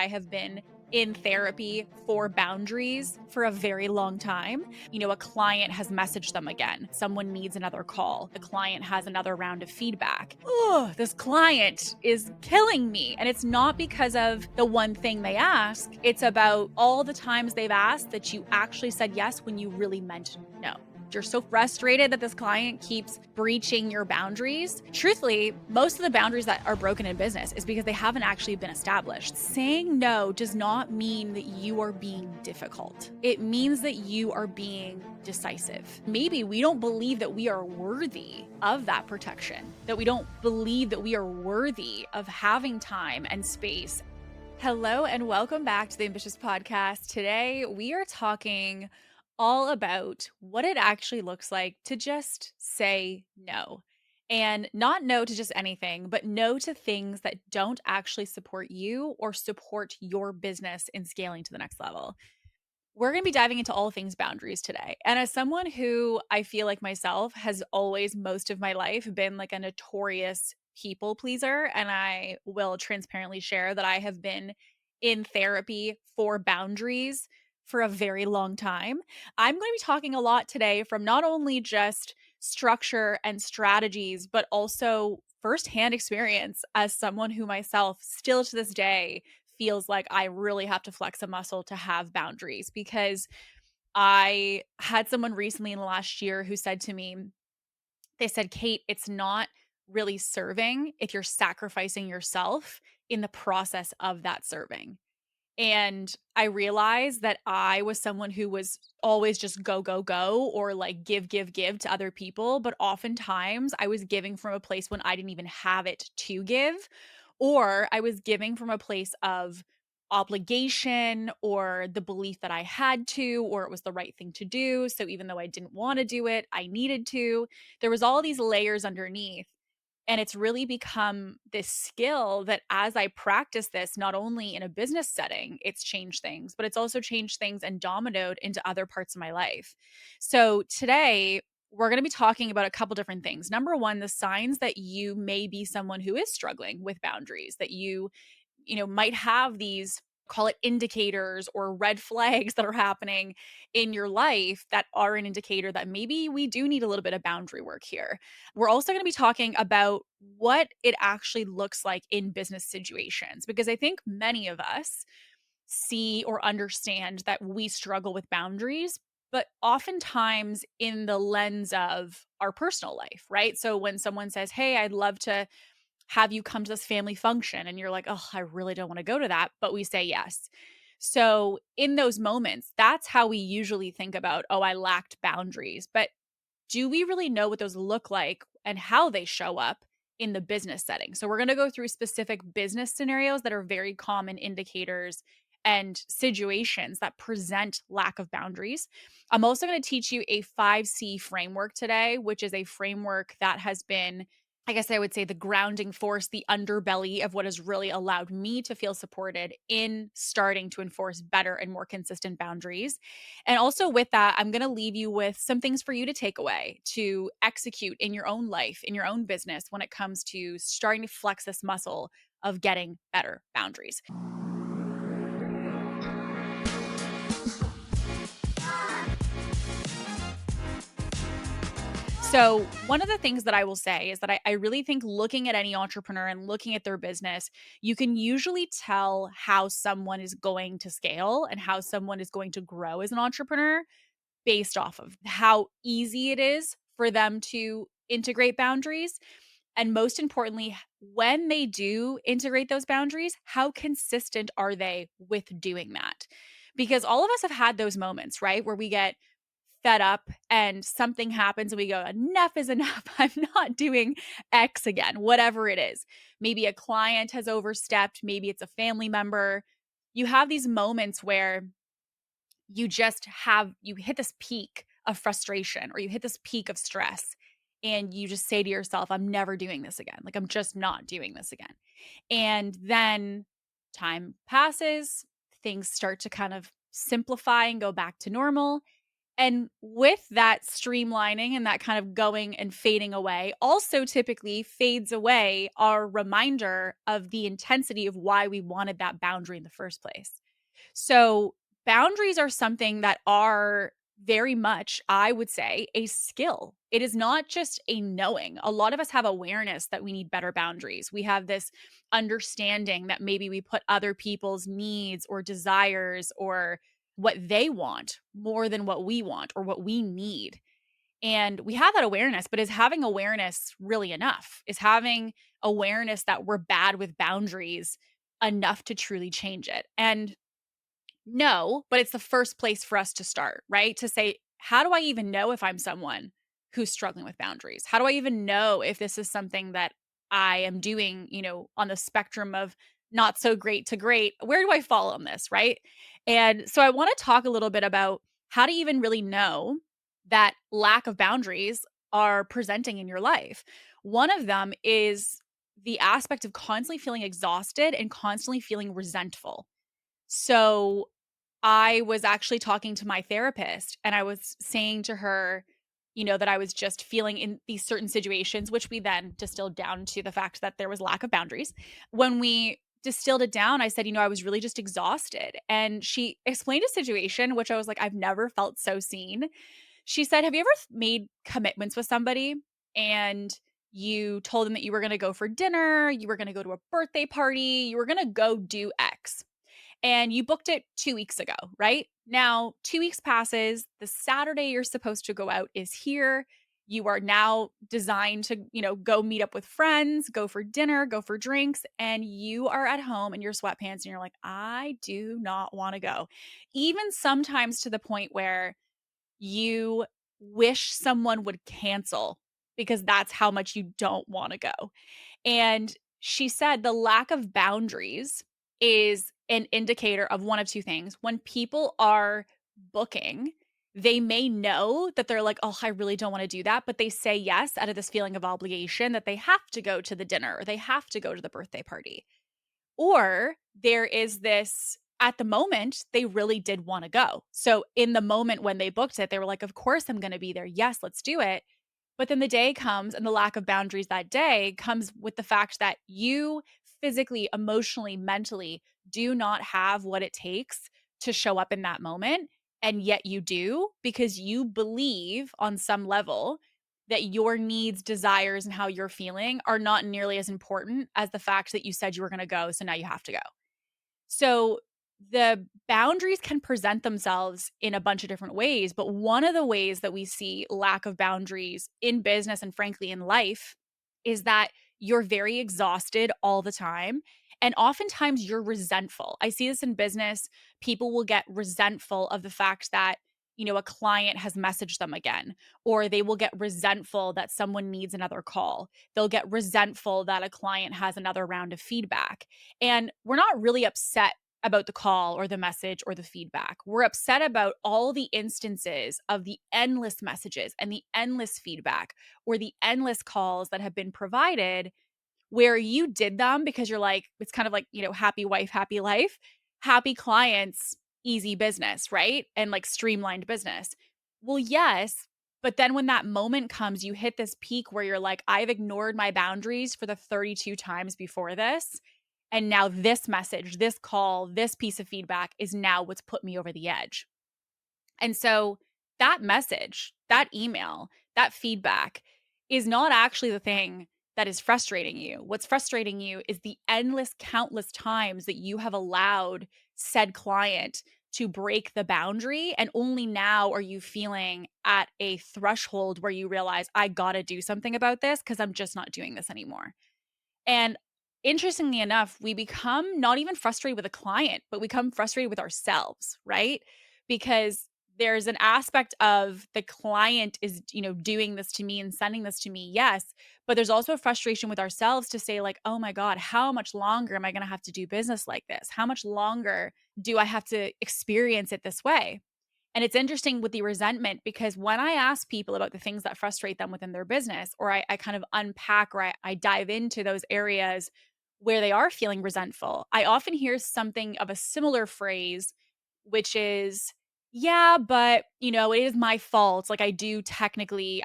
I have been in therapy for boundaries for a very long time. A client has messaged them again. Someone needs another call. The client has another round of feedback. Oh, this client is killing me. And it's not because of the one thing they ask. It's about all the times they've asked that you actually said yes when you really meant no. You're so frustrated that this client keeps breaching your boundaries. Truthfully, most of the boundaries that are broken in business is because they haven't actually been established. Saying no does not mean that you are being difficult. It means that you are being decisive. Maybe we don't believe that we are worthy of that protection, that we don't believe that we are worthy of having time and space. Hello and welcome back to the Ambitious Podcast. Today we are talking all about what it actually looks like to just say no. And not no to just anything, but no to things that don't actually support you or support your business in scaling to the next level. We're going to be diving into all things boundaries today. And as someone who I feel like myself has always, most of my life, been like a notorious people pleaser, and I will transparently share that I have been in therapy for boundaries for a very long time. I'm going to be talking a lot today from not only just structure and strategies, but also firsthand experience as someone who myself still to this day feels like I really have to flex a muscle to have boundaries, because I had someone recently in the last year who said to me, they said, Kate, it's not really serving if you're sacrificing yourself in the process of that serving. And I realized that I was someone who was always just go, go, go, or like give, give, give to other people. But oftentimes I was giving from a place when I didn't even have it to give, or I was giving from a place of obligation or the belief that I had to, or it was the right thing to do. So even though I didn't want to do it, I needed to. There was all these layers underneath. And it's really become this skill that as I practice this, not only in a business setting, it's changed things, but it's also changed things and dominoed into other parts of my life. So today, we're going to be talking about a couple different things. Number one, the signs that you may be someone who is struggling with boundaries, that you might have these, call it indicators or red flags that are happening in your life that are an indicator that maybe we do need a little bit of boundary work here. We're also going to be talking about what it actually looks like in business situations, because I think many of us see or understand that we struggle with boundaries, but oftentimes in the lens of our personal life, right? So when someone says, hey, I'd love to have you come to this family function, and you're like, oh, I really don't want to go to that, but we say yes. So in those moments, that's how we usually think about, oh, I lacked boundaries. But do we really know what those look like and how they show up in the business setting? So we're going to go through specific business scenarios that are very common indicators and situations that present lack of boundaries. I'm also going to teach you a 5C framework today, which is a framework that has been, I guess I would say, the grounding force, the underbelly of what has really allowed me to feel supported in starting to enforce better and more consistent boundaries. And also with that, I'm going to leave you with some things for you to take away, to execute in your own life, in your own business, when it comes to starting to flex this muscle of getting better boundaries. So one of the things that I will say is that I really think looking at any entrepreneur and looking at their business, you can usually tell how someone is going to scale and how someone is going to grow as an entrepreneur based off of how easy it is for them to integrate boundaries. And most importantly, when they do integrate those boundaries, how consistent are they with doing that? Because all of us have had those moments, right? Where we get fed up and something happens and we go, enough is enough. I'm not doing X again, whatever it is. Maybe a client has overstepped. Maybe it's a family member. You have these moments where you hit this peak of frustration or you hit this peak of stress, and you just say to yourself, I'm never doing this again. Like, I'm just not doing this again. And then time passes, things start to kind of simplify and go back to normal. And with that streamlining and that kind of going and fading away, also typically fades away our reminder of the intensity of why we wanted that boundary in the first place. So, boundaries are something that are very much, I would say, a skill. It is not just a knowing. A lot of us have awareness that we need better boundaries. We have this understanding that maybe we put other people's needs or desires or what they want more than what we want or what we need. And we have that awareness, but is having awareness really enough? Is having awareness that we're bad with boundaries enough to truly change it? And no, but it's the first place for us to start, right? To say, how do I even know if I'm someone who's struggling with boundaries? How do I even know if this is something that I am doing, on the spectrum of not so great to great? Where do I fall on this, right? And so I want to talk a little bit about how to even really know that lack of boundaries are presenting in your life. One of them is the aspect of constantly feeling exhausted and constantly feeling resentful. So I was actually talking to my therapist and I was saying to her, that I was just feeling in these certain situations, which we then distilled down to the fact that there was lack of boundaries. When we distilled it down, I said, I was really just exhausted. And she explained a situation, which I was like, I've never felt so seen. She said, have you ever made commitments with somebody and you told them that you were going to go for dinner, you were going to go to a birthday party, you were going to go do X? And you booked it 2 weeks ago, right? Now, 2 weeks passes, the Saturday you're supposed to go out is here. You are now designed to, go meet up with friends, go for dinner, go for drinks, and you are at home in your sweatpants and you're like, "I do not wanna go." Even sometimes to the point where you wish someone would cancel because that's how much you don't wanna go. And she said the lack of boundaries is an indicator of one of two things. When people are booking, they may know that they're like, "Oh, I really don't wanna do that," but they say yes out of this feeling of obligation that they have to go to the dinner or they have to go to the birthday party. Or there is this at the moment, they really did wanna go. So in the moment when they booked it, they were like, "Of course I'm gonna be there. Yes, let's do it." But then the day comes and the lack of boundaries that day comes with the fact that you physically, emotionally, mentally do not have what it takes to show up in that moment. And yet you do because you believe on some level that your needs, desires, and how you're feeling are not nearly as important as the fact that you said you were going to go. So now you have to go. So the boundaries can present themselves in a bunch of different ways, but one of the ways that we see lack of boundaries in business and frankly in life is that you're very exhausted all the time. And oftentimes you're resentful. I see this in business. People will get resentful of the fact that, a client has messaged them again, or they will get resentful that someone needs another call. They'll get resentful that a client has another round of feedback. And we're not really upset about the call or the message or the feedback. We're upset about all the instances of the endless messages and the endless feedback or the endless calls that have been provided where you did them because you're like, it's kind of like, happy wife, happy life, happy clients, easy business, right? And like streamlined business. Well, yes. But then when that moment comes, you hit this peak where you're like, I've ignored my boundaries for the 32 times before this. And now this message, this call, this piece of feedback is now what's put me over the edge. And so that message, that email, that feedback is not actually the thing that is frustrating you. What's frustrating you is the endless, countless times that you have allowed said client to break the boundary. And only now are you feeling at a threshold where you realize, I got to do something about this because I'm just not doing this anymore. And interestingly enough, we become not even frustrated with a client, but we become frustrated with ourselves, right? Because there's an aspect of the client is, doing this to me and sending this to me, yes. But there's also a frustration with ourselves to say, like, oh my God, how much longer am I going to have to do business like this? How much longer do I have to experience it this way? And it's interesting with the resentment because when I ask people about the things that frustrate them within their business, or I kind of unpack or I dive into those areas where they are feeling resentful, I often hear something of a similar phrase, which is, Yeah, but, it is my fault. Like, I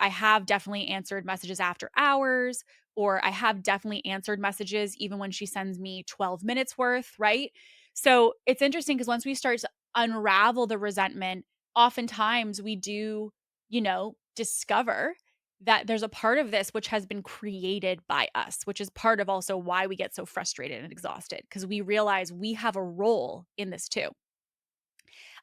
have definitely answered messages after hours, or I have definitely answered messages even when she sends me 12 minutes worth, right? So it's interesting because once we start to unravel the resentment, oftentimes we do, discover that there's a part of this which has been created by us, which is part of also why we get so frustrated and exhausted because we realize we have a role in this too.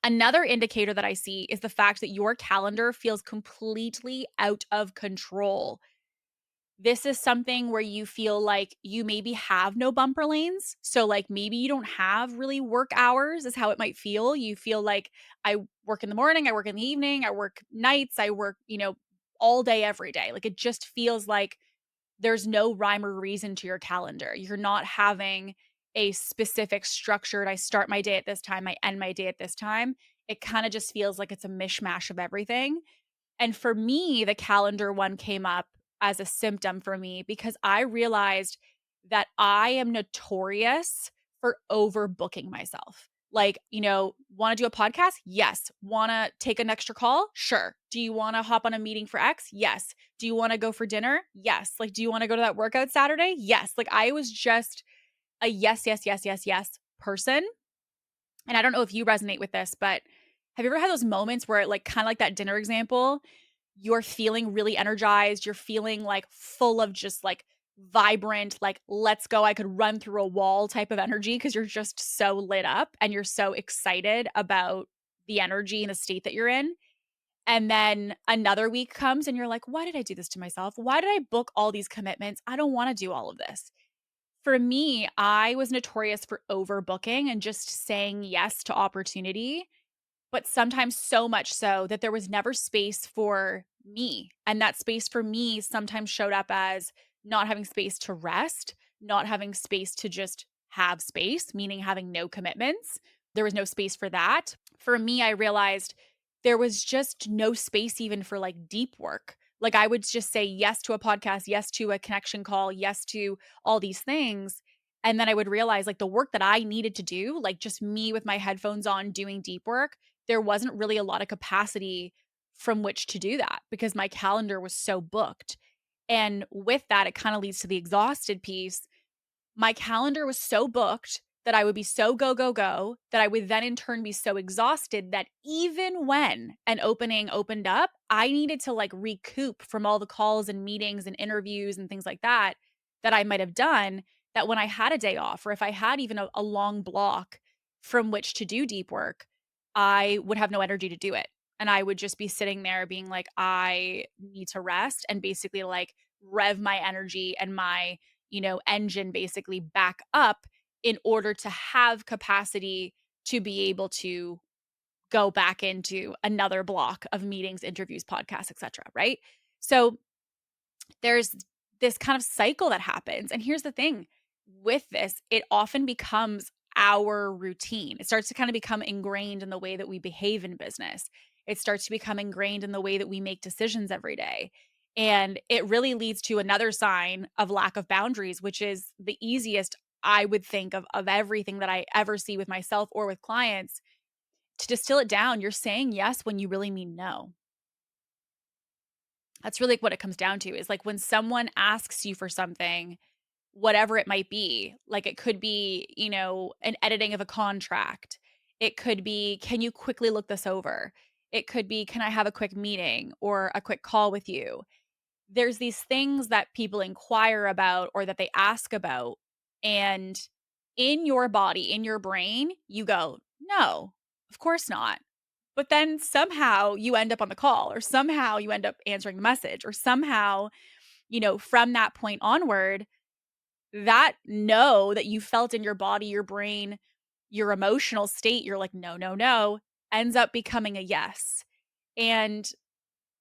Another indicator that I see is the fact that your calendar feels completely out of control. This is something where you feel like you maybe have no bumper lanes. So, like, maybe you don't have really work hours, is how it might feel. You feel like I work in the morning, I work in the evening, I work nights, I work, all day, every day. Like, it just feels like there's no rhyme or reason to your calendar. You're not having a specific structured, I start my day at this time, I end my day at this time. It kind of just feels like it's a mishmash of everything. And for me, the calendar one came up as a symptom for me because I realized that I am notorious for overbooking myself. Like, want to do a podcast? Yes. Want to take an extra call? Sure. Do you want to hop on a meeting for X? Yes. Do you want to go for dinner? Yes. Like, do you want to go to that workout Saturday? Yes. Like, I was just a yes, yes, yes, yes, yes person. And I don't know if you resonate with this, but have you ever had those moments where, like, kind of like that dinner example, you're feeling really energized, you're feeling like full of just like vibrant, like, let's go, I could run through a wall type of energy because you're just so lit up and you're so excited about the energy and the state that you're in. And then another week comes and you're like, why did I do this to myself? Why did I book all these commitments? I don't want to do all of this. For me, I was notorious for overbooking and just saying yes to opportunity, but sometimes so much so that there was never space for me. And that space for me sometimes showed up as not having space to rest, not having space to just have space, meaning having no commitments. There was no space for that. For me, I realized there was just no space even for like deep work. Like I would just say yes to a podcast, yes to a connection call, yes to all these things. And then I would realize like the work that I needed to do, like just me with my headphones on doing deep work, there wasn't really a lot of capacity from which to do that because my calendar was so booked. And with that, it kind of leads to the exhausted piece. My calendar was so booked that I would be so go, go, go that I would then in turn be so exhausted that even when an opening opened up, I needed to like recoup from all the calls and meetings and interviews and things like that that I might have done. That when I had a day off, or if I had even a long block from which to do deep work, I would have no energy to do it. And I would just be sitting there being like, I need to rest and basically like rev my energy and my engine basically back up in order to have capacity to be able to go back into another block of meetings, interviews, podcasts, etc. Right. So there's this kind of cycle that happens. And here's the thing with this, it often becomes our routine. It starts to kind of become ingrained in the way that we behave in business. It starts to become ingrained in the way that we make decisions every day. And it really leads to another sign of lack of boundaries, which is the easiest, I would think, of everything that I ever see with myself or with clients. To distill it down, you're saying yes when you really mean no. That's really what it comes down to is like when someone asks you for something, whatever it might be, like it could be, an editing of a contract. It could be, can you quickly look this over? It could be, can I have a quick meeting or a quick call with you? There's these things that people inquire about or that they ask about. And in your body, in your brain, you go, no, of course not. But then somehow you end up on the call or somehow you end up answering the message or somehow, from that point onward, that no that you felt in your body, your brain, your emotional state, you're like, no, no, no, ends up becoming a yes. And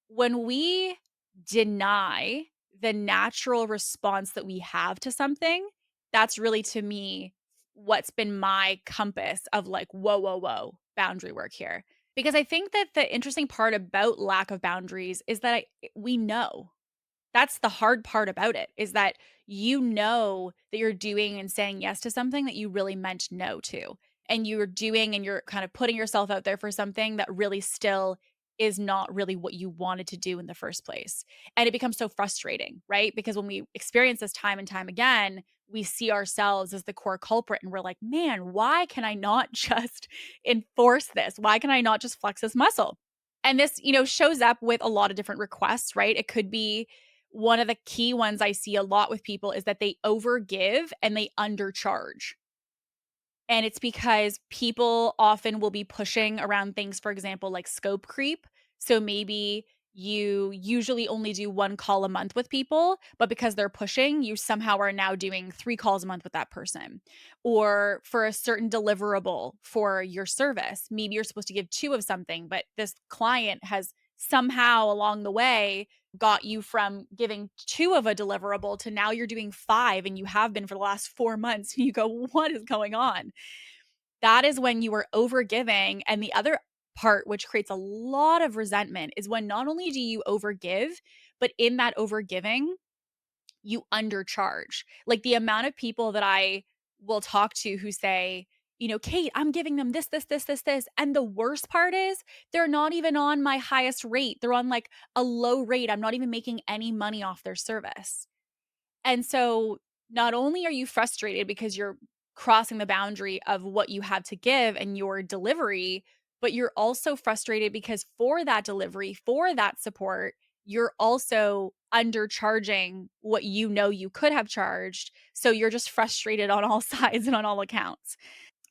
when we deny the natural response that we have to something, that's really to me what's been my compass of like, whoa, whoa, whoa, boundary work here. Because I think that the interesting part about lack of boundaries is that we know. That's the hard part about it is that you know that you're doing and saying yes to something that you really meant no to. and you're doing and you're kind of putting yourself out there for something that really still is not really what you wanted to do in the first place. And it becomes so frustrating, right? Because when we experience this time and time again, we see ourselves as the core culprit and we're like, man, why can I not just enforce this? Why can I not just flex this muscle? And this, shows up with a lot of different requests, right? It could be one of the key ones I see a lot with people is that they overgive and they undercharge. And it's because people often will be pushing around things, for example, like scope creep. So maybe you usually only do one call a month with people, but because they're pushing, you somehow are now doing 3 calls a month with that person. Or for a certain deliverable for your service, maybe you're supposed to give two of something, but this client has somehow along the way got you from giving two of a deliverable to now you're doing five and you have been for the last 4 months. And you go, what is going on? That is when you are overgiving. And the other part, which creates a lot of resentment, is when not only do you overgive, but in that overgiving, you undercharge. Like the amount of people that I will talk to who say, Kate, I'm giving them this, this, this, this, this. And the worst part is they're not even on my highest rate. They're on like a low rate. I'm not even making any money off their service. And so not only are you frustrated because you're crossing the boundary of what you have to give and your delivery, but you're also frustrated because for that delivery, for that support, you're also undercharging what you could have charged. So you're just frustrated on all sides and on all accounts.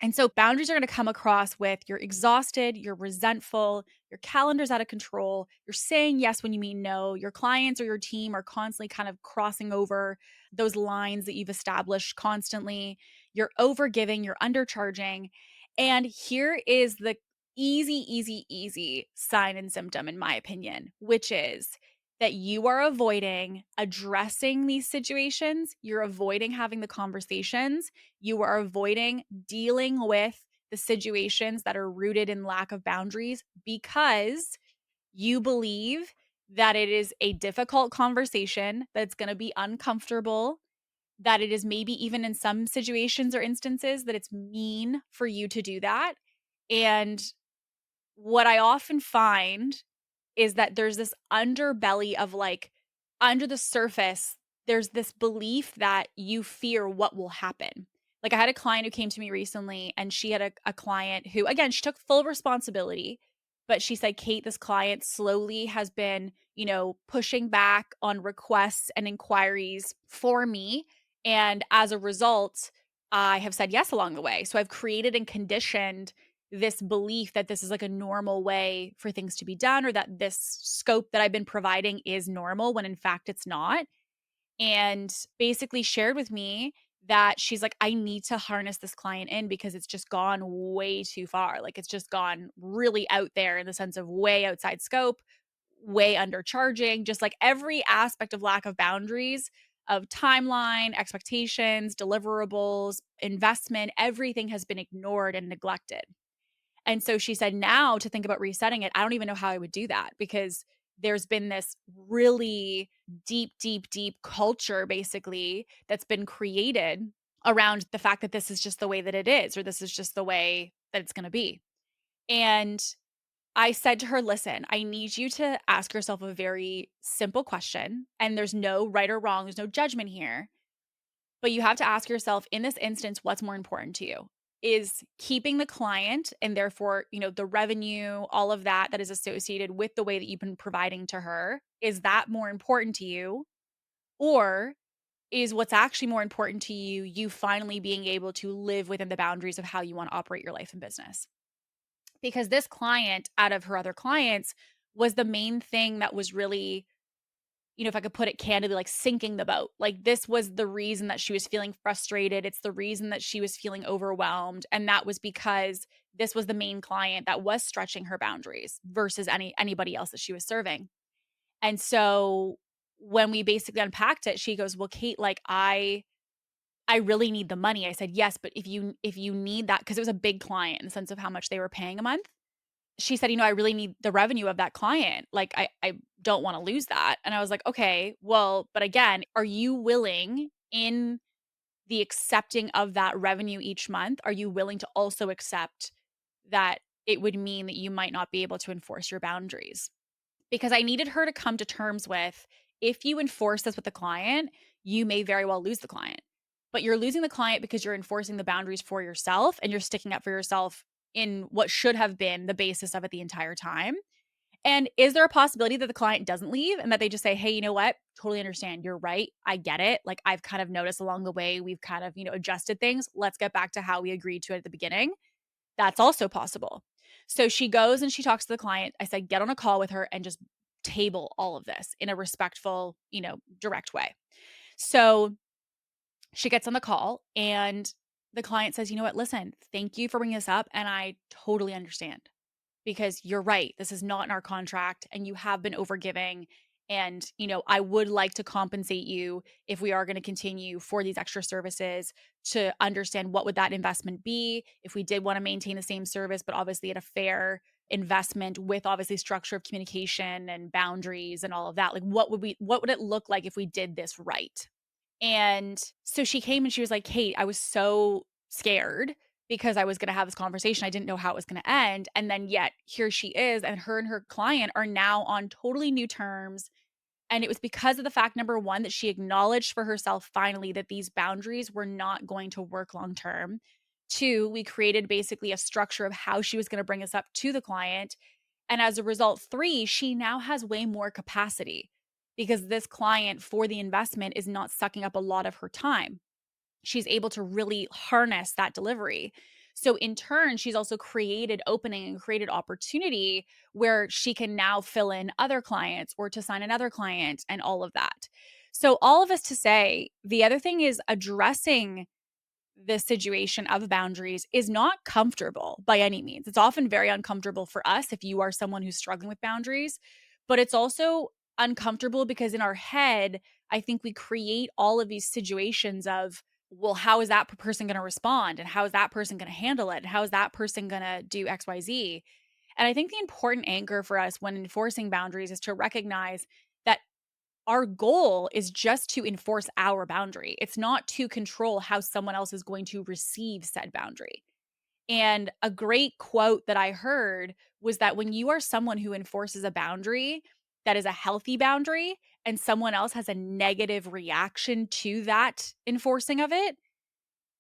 And so boundaries are going to come across with you're exhausted, you're resentful, your calendar's out of control, you're saying yes when you mean no, your clients or your team are constantly kind of crossing over those lines that you've established constantly, you're overgiving, you're undercharging. And here is the easy sign and symptom, in my opinion, which is that you are avoiding addressing these situations, you're avoiding having the conversations, you are avoiding dealing with the situations that are rooted in lack of boundaries because you believe that it is a difficult conversation, that it's going to be uncomfortable, that it is maybe even in some situations or instances that it's mean for you to do that. And what I often find is that there's this underbelly of like under the surface, there's this belief that you fear what will happen. Like I had a client who came to me recently and she had a client who, again, she took full responsibility, but she said, Kate, this client slowly has been, pushing back on requests and inquiries for me. And as a result, I have said yes along the way. So I've created and conditioned this belief that this is like a normal way for things to be done or that this scope that I've been providing is normal when in fact it's not. And basically shared with me that she's like, I need to harness this client in because it's just gone way too far. Like it's just gone really out there in the sense of way outside scope, way undercharging, just like every aspect of lack of boundaries of timeline, expectations, deliverables, investment, everything has been ignored and neglected. And so she said, now to think about resetting it, I don't even know how I would do that because there's been this really deep culture basically that's been created around the fact that this is just the way that it is, or this is just the way that it's going to be. And I said to her, listen, I need you to ask yourself a very simple question. And there's no right or wrong, there's no judgment here. But you have to ask yourself in this instance, what's more important to you? Is keeping the client and therefore, the revenue, all of that is associated with the way that you've been providing to her, is that more important to you? Or is what's actually more important to you, you finally being able to live within the boundaries of how you want to operate your life and business? Because this client, out of her other clients, was the main thing that was really, if I could put it candidly, like sinking the boat. Like this was the reason that she was feeling frustrated. It's the reason that she was feeling overwhelmed. And that was because this was the main client that was stretching her boundaries versus anybody else that she was serving. And so when we basically unpacked it, she goes, well, Kate, like I really need the money. I said, yes, but if you need that, because it was a big client in the sense of how much they were paying a month. She said, I really need the revenue of that client. Like, I don't want to lose that. And I was like, okay, well, but again, are you willing in the accepting of that revenue each month, are you willing to also accept that it would mean that you might not be able to enforce your boundaries? Because I needed her to come to terms with, if you enforce this with the client, you may very well lose the client. But you're losing the client because you're enforcing the boundaries for yourself and you're sticking up for yourself in what should have been the basis of it the entire time. And is there a possibility that the client doesn't leave and that they just say, "Hey, you know what? Totally understand. You're right. I get it. Like, I've kind of noticed along the way, we've kind of, adjusted things. Let's get back to how we agreed to it at the beginning." That's also possible. So she goes and she talks to the client. I said, "Get on a call with her and just table all of this in a respectful, direct way." So she gets on the call and the client says, "You know what? Listen, thank you for bringing this up. And I totally understand, because you're right. This is not in our contract and you have been overgiving. And, I would like to compensate you if we are going to continue for these extra services, to understand what would that investment be if we did want to maintain the same service, but obviously at a fair investment with obviously structure of communication and boundaries and all of that. Like, what would it look like if we did this right?" And so she came and she was like, "Kate, I was so scared because I was going to have this conversation. I didn't know how it was going to end. And then yet here she is, and her client are now on totally new terms." And it was because of the fact, number one, that she acknowledged for herself finally that these boundaries were not going to work long term. Two, we created basically a structure of how she was going to bring us up to the client. And as a result, three, she now has way more capacity because this client for the investment is not sucking up a lot of her time. She's able to really harness that delivery. So in turn, she's also created opening and created opportunity where she can now fill in other clients or to sign another client and all of that. So all of this to say, the other thing is addressing the situation of boundaries is not comfortable by any means. It's often very uncomfortable for us if you are someone who's struggling with boundaries, but it's also uncomfortable because in our head, I think we create all of these situations of, well, how is that person going to respond? And how is that person going to handle it? And how is that person going to do XYZ? And I think the important anchor for us when enforcing boundaries is to recognize that our goal is just to enforce our boundary. It's not to control how someone else is going to receive said boundary. And a great quote that I heard was that when you are someone who enforces a boundary that is a healthy boundary and someone else has a negative reaction to that enforcing of it,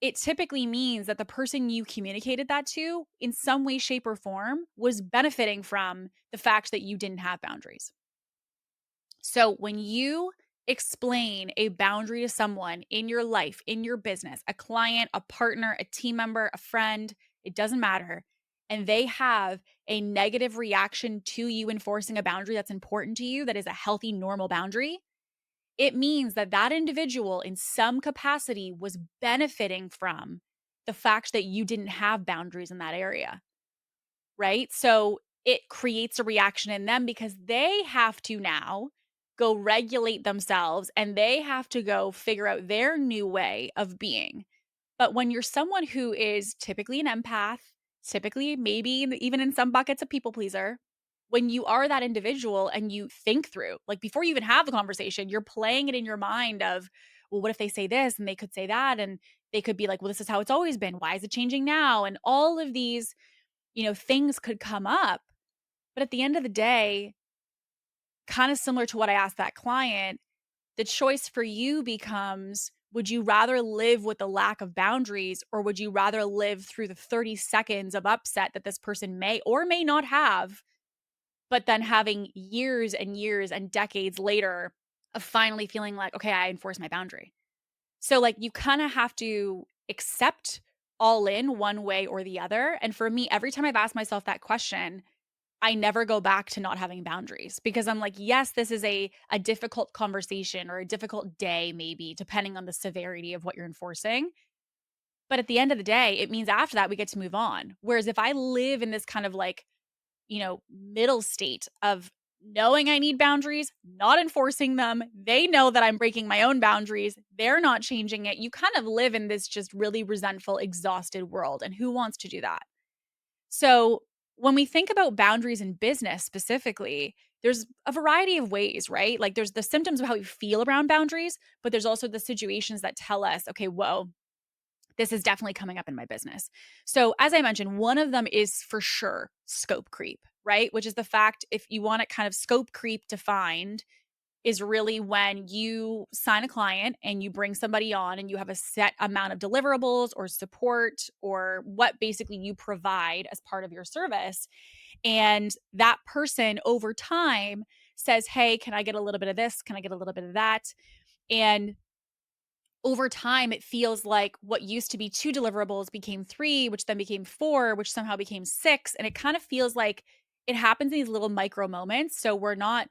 it typically means that the person you communicated that to in some way, shape, or form was benefiting from the fact that you didn't have boundaries. So when you explain a boundary to someone in your life, in your business, a client, a partner, a team member, a friend, it doesn't matter, and they have a negative reaction to you enforcing a boundary that's important to you, that is a healthy, normal boundary, it means that that individual in some capacity was benefiting from the fact that you didn't have boundaries in that area, right? So it creates a reaction in them because they have to now go regulate themselves and they have to go figure out their new way of being. But when you're someone who is typically an empath, typically maybe even in some buckets a people pleaser, when you are that individual and you think through, like before you even have the conversation, you're playing it in your mind of, well, what if they say this and they could say that? And they could be like, well, this is how it's always been. Why is it changing now? And all of these, things could come up. But at the end of the day, kind of similar to what I asked that client, the choice for you becomes, would you rather live with the lack of boundaries, or would you rather live through the 30 seconds of upset that this person may or may not have, but then having years and years and decades later of finally feeling like, okay, I enforced my boundary. So like you kind of have to accept all in one way or the other. And for me, every time I've asked myself that question, I never go back to not having boundaries, because I'm like, yes, this is a difficult conversation or a difficult day, maybe, depending on the severity of what you're enforcing. But at the end of the day, it means after that we get to move on. Whereas if I live in this kind of like, middle state of knowing I need boundaries, not enforcing them, they know that I'm breaking my own boundaries, they're not changing it. You kind of live in this just really resentful, exhausted world. And who wants to do that? So, when we think about boundaries in business specifically, there's a variety of ways, right? Like there's the symptoms of how we feel around boundaries, but there's also the situations that tell us, okay, whoa, This is definitely coming up in my business. So, as I mentioned, one of them is for sure scope creep, right? Which is the fact, if you want it kind of scope creep defined, is really when you sign a client and you bring somebody on and you have a set amount of deliverables or support or what basically you provide as part of your service. And that person over time says, hey, can I get a little bit of this? Can I get a little bit of that? And over time, it feels like what used to be 2 deliverables became 3, which then became 4, which somehow became 6. And it kind of feels like it happens in these little micro moments. So we're not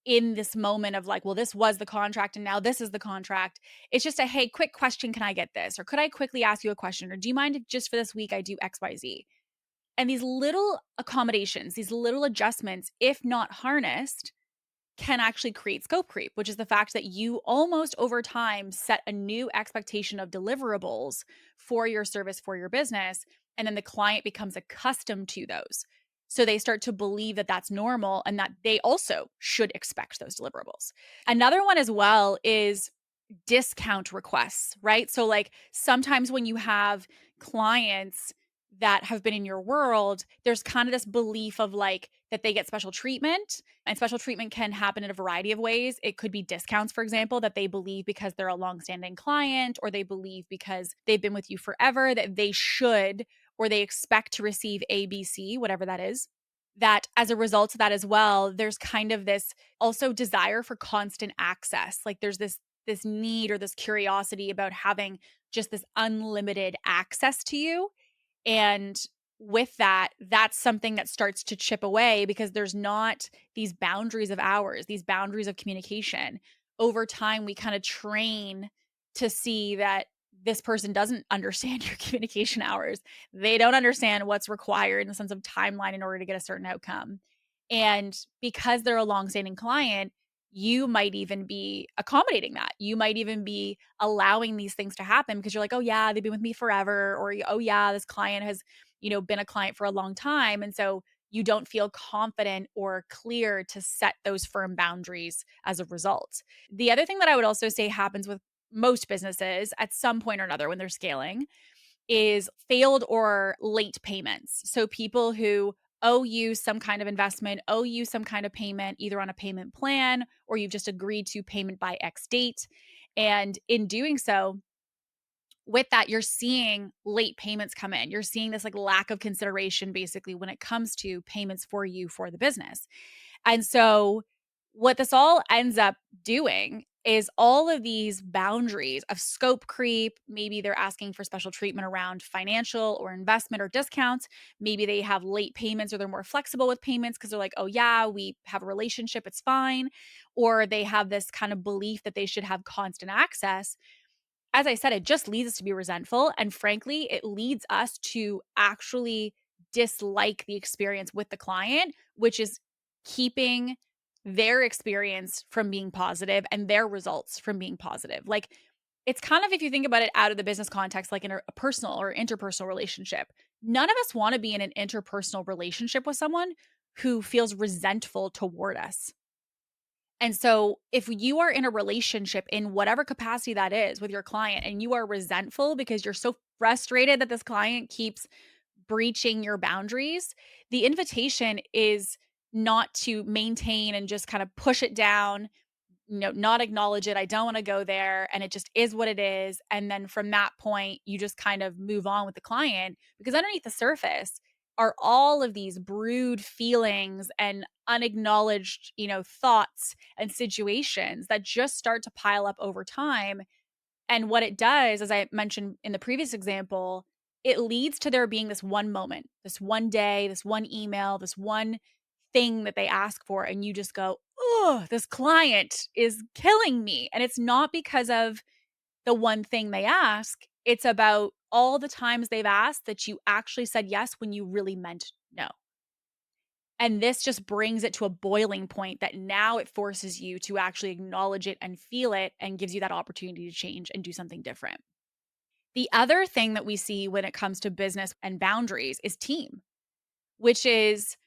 in this moment of like, well, this was the contract and now this is the contract. It's just a, hey, quick question. Can I get this? Or could I quickly ask you a question? Or do you mind if just for this week I do XYZ? And these little accommodations, these little adjustments, if not harnessed, can actually create scope creep, which is the fact that you almost over time set a new expectation of deliverables for your service, for your business. And then the client becomes accustomed to those. So they start to believe that that's normal and that they also should expect those deliverables. Another one as well is discount requests, right? So, like, sometimes when you have clients that have been in your world, there's kind of this belief of like that they get special treatment, and special treatment can happen in a variety of ways. It could be discounts, for example, that they believe because they're a longstanding client, or they believe because they've been with you forever that they should or they expect to receive ABC, whatever that is. That as a result of that as well, there's kind of this also desire for constant access. Like there's this need or this curiosity about having just this unlimited access to you. And with that, that's something that starts to chip away because there's not these boundaries of hours, these boundaries of communication. Over time, we kind of train to see that this person doesn't understand your communication hours. They don't understand what's required in the sense of timeline in order to get a certain outcome. And because they're a longstanding client, you might even be accommodating that. You might even be allowing these things to happen because you're like, "Oh yeah, they've been with me forever," or "Oh yeah, this client has, been a client for a long time." And so you don't feel confident or clear to set those firm boundaries as a result. The other thing that I would also say happens with most businesses at some point or another when they're scaling is failed or late payments. So people who owe you some kind of investment, owe you some kind of payment, either on a payment plan or you've just agreed to payment by X date. And in doing so, with that, you're seeing late payments come in. You're seeing this like lack of consideration basically when it comes to payments for you for the business. And so, what this all ends up doing is all of these boundaries of scope creep. Maybe they're asking for special treatment around financial or investment or discounts. Maybe they have late payments or they're more flexible with payments because they're like, oh, yeah, we have a relationship, it's fine. Or they have this kind of belief that they should have constant access. As I said, it just leads us to be resentful. And frankly, it leads us to actually dislike the experience with the client, which is keeping their experience from being positive and their results from being positive. Like, it's kind of, if you think about it out of the business context, like in a personal or interpersonal relationship, none of us want to be in an interpersonal relationship with someone who feels resentful toward us. And so, if you are in a relationship in whatever capacity that is with your client and you are resentful because you're so frustrated that this client keeps breaching your boundaries, the invitation is not to maintain and just kind of push it down, not acknowledge it. I don't want to go there. And it just is what it is. And then from that point, you just kind of move on with the client because underneath the surface are all of these brewed feelings and unacknowledged, thoughts and situations that just start to pile up over time. And what it does, as I mentioned in the previous example, it leads to there being this one moment, this one day, this one email, this one thing that they ask for. And you just go, oh, this client is killing me. And it's not because of the one thing they ask, it's about all the times they've asked that you actually said yes when you really meant no. And this just brings it to a boiling point that now it forces you to actually acknowledge it and feel it and gives you that opportunity to change and do something different. The other thing that we see when it comes to business and boundaries is team, which is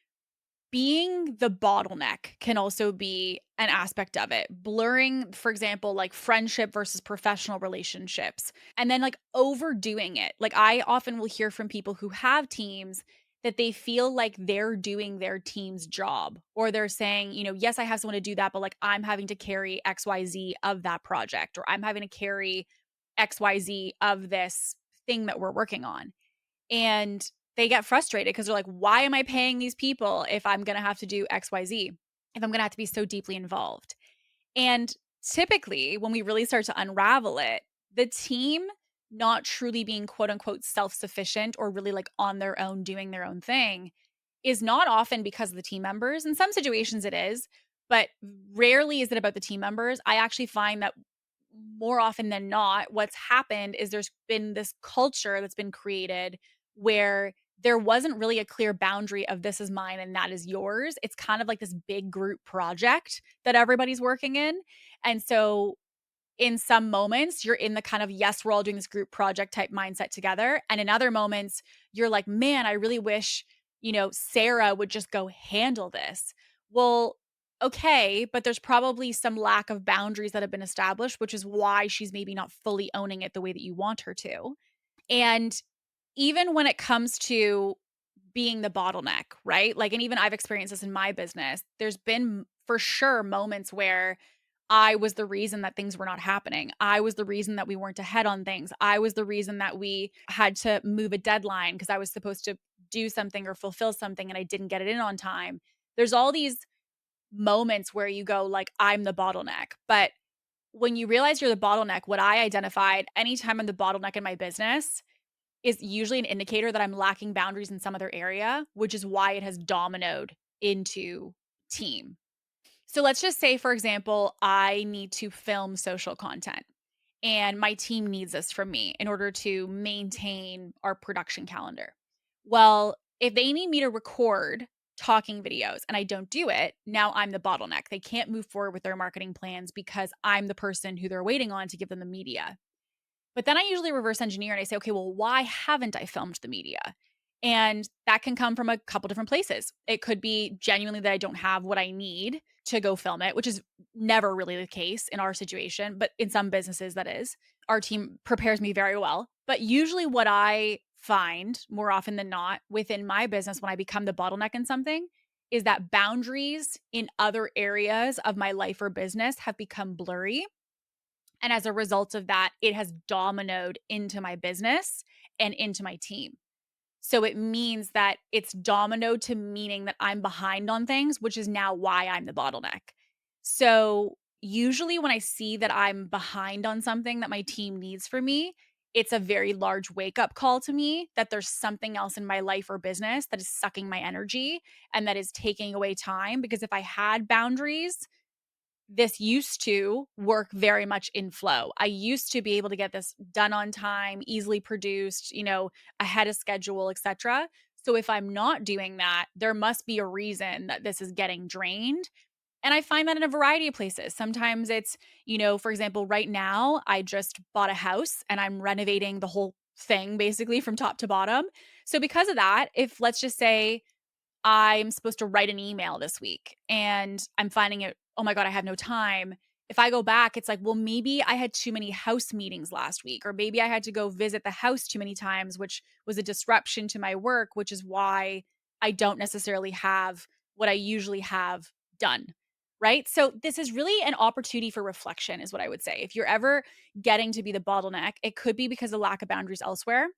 being the bottleneck can also be an aspect of it. Blurring, for example, like friendship versus professional relationships, and then like overdoing it. Like I often will hear from people who have teams that they feel like they're doing their team's job, or they're saying, yes, I have someone to do that, but like I'm having to carry XYZ of that project, or I'm having to carry XYZ of this thing that we're working on. And they get frustrated because they're like, why am I paying these people if I'm going to have to do XYZ, if I'm going to have to be so deeply involved? And typically, when we really start to unravel it, the team not truly being quote unquote self sufficient or really like on their own doing their own thing is not often because of the team members. In some situations, it is, but rarely is it about the team members. I actually find that more often than not, what's happened is there's been this culture that's been created where there wasn't really a clear boundary of this is mine and that is yours. It's kind of like this big group project that everybody's working in. And so in some moments, you're in the kind of, yes, we're all doing this group project type mindset together. And in other moments, you're like, man, I really wish, Sarah would just go handle this. Well, okay, but there's probably some lack of boundaries that have been established, which is why she's maybe not fully owning it the way that you want her to. And even when it comes to being the bottleneck, right? Like, and even I've experienced this in my business. There's been for sure moments where I was the reason that things were not happening. I was the reason that we weren't ahead on things. I was the reason that we had to move a deadline because I was supposed to do something or fulfill something and I didn't get it in on time. There's all these moments where you go like, I'm the bottleneck. But when you realize you're the bottleneck, what I identified anytime I'm the bottleneck in my business is usually an indicator that I'm lacking boundaries in some other area, which is why it has dominoed into team. So let's just say, for example, I need to film social content and my team needs this from me in order to maintain our production calendar. Well, if they need me to record talking videos and I don't do it, now I'm the bottleneck. They can't move forward with their marketing plans because I'm the person who they're waiting on to give them the media. But then I usually reverse engineer and I say, okay, well, why haven't I filmed the media? And that can come from a couple different places. It could be genuinely that I don't have what I need to go film it, which is never really the case in our situation, but in some businesses that is. Our team prepares me very well. But usually what I find more often than not within my business when I become the bottleneck in something is that boundaries in other areas of my life or business have become blurry, and as a result of that, it has dominoed into my business and into my team. So it means that it's dominoed to meaning that I'm behind on things, which is now why I'm the bottleneck. So usually when I see that I'm behind on something that my team needs for me, it's a very large wake up call to me that there's something else in my life or business that is sucking my energy and that is taking away time. Because if I had boundaries, this used to work very much in flow. I used to be able to get this done on time, easily produced, ahead of schedule, etc. So if I'm not doing that, there must be a reason that this is getting drained. And I find that in a variety of places. Sometimes it's, for example, right now I just bought a house and I'm renovating the whole thing basically from top to bottom. So because of that, if let's just say I'm supposed to write an email this week and I'm finding it, oh my God, I have no time. If I go back, it's like, well, maybe I had too many house meetings last week, or maybe I had to go visit the house too many times, which was a disruption to my work, which is why I don't necessarily have what I usually have done. Right. So this is really an opportunity for reflection, is what I would say. If you're ever getting to be the bottleneck, it could be because of lack of boundaries elsewhere.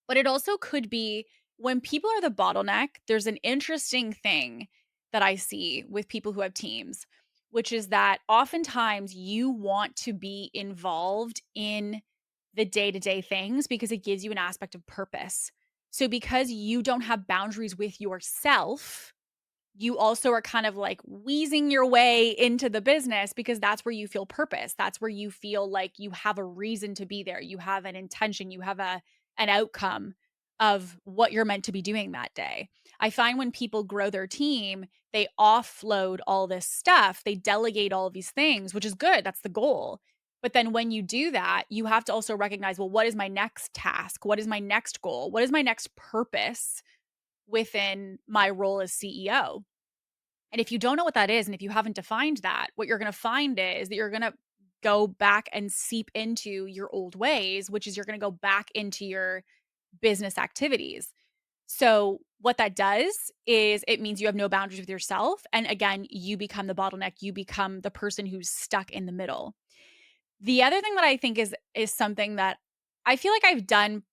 But it also could be when people are the bottleneck, there's an interesting thing that I see with people who have teams, which is that oftentimes you want to be involved in the day to day things because it gives you an aspect of purpose. So, because you don't have boundaries with yourself, you also are kind of like wheezing your way into the business because that's where you feel purpose. That's where you feel like you have a reason to be there. You have an intention, you have an outcome of what you're meant to be doing that day. I find when people grow their team, they offload all this stuff, they delegate all of these things, which is good. That's the goal. But then when you do that, you have to also recognize, well, what is my next task? What is my next goal? What is my next purpose? within my role as CEO. And if you don't know what that is, and if you haven't defined that, what you're going to find is that you're going to go back and seep into your old ways, which is you're going to go back into your business activities. So, what that does is it means you have no boundaries with yourself. And again, you become the bottleneck, you become the person who's stuck in the middle. The other thing that I think is something that I feel like I've done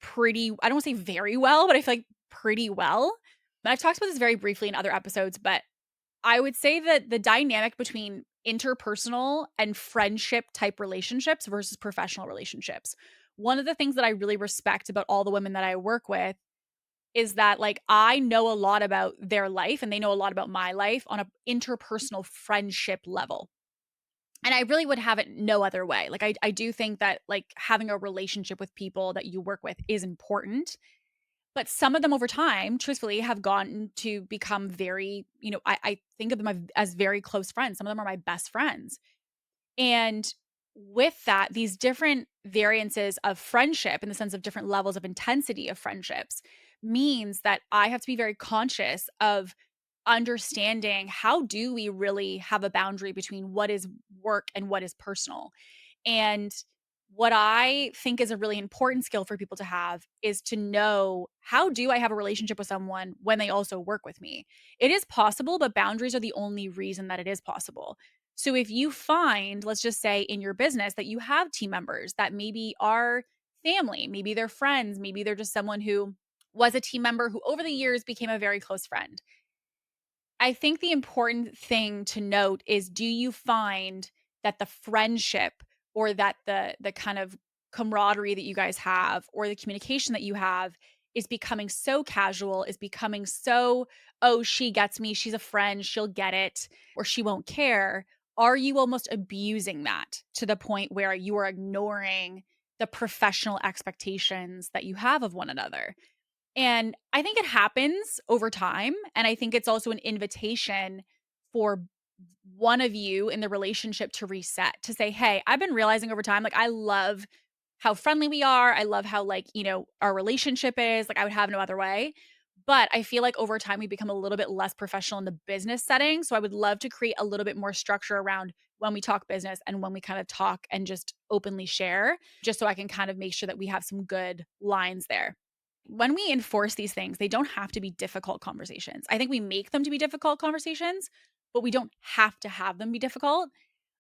pretty, I don't want to say very well, but I feel like pretty well. And I've talked about this very briefly in other episodes, but I would say that the dynamic between interpersonal and friendship type relationships versus professional relationships. One of the things that I really respect about all the women that I work with is that like I know a lot about their life and they know a lot about my life on a interpersonal friendship level. And I really would have it no other way. Like I do think that like having a relationship with people that you work with is important. But some of them over time, truthfully, have gotten to become very, I think of them as very close friends. Some of them are my best friends. And with that, these different variances of friendship in the sense of different levels of intensity of friendships means that I have to be very conscious of understanding how do we really have a boundary between what is work and what is personal. And what I think is a really important skill for people to have is to know how do I have a relationship with someone when they also work with me? It is possible, but boundaries are the only reason that it is possible. So if you find, let's just say in your business that you have team members that maybe are family, maybe they're friends, maybe they're just someone who was a team member who over the years became a very close friend. I think the important thing to note is do you find that the friendship or that the kind of camaraderie that you guys have or the communication that you have is becoming so casual, is becoming so, oh, she gets me, she's a friend, she'll get it, or she won't care. Are you almost abusing that to the point where you are ignoring the professional expectations that you have of one another? And I think it happens over time, and I think it's also an invitation for one of you in the relationship to reset, to say, "Hey, I've been realizing over time, like, I love how friendly we are. I love how, like, our relationship is. Like, I would have no other way. But I feel like over time, we become a little bit less professional in the business setting. So I would love to create a little bit more structure around when we talk business and when we kind of talk and just openly share, just so I can kind of make sure that we have some good lines there." When we enforce these things, they don't have to be difficult conversations. I think we make them to be difficult conversations, but we don't have to have them be difficult.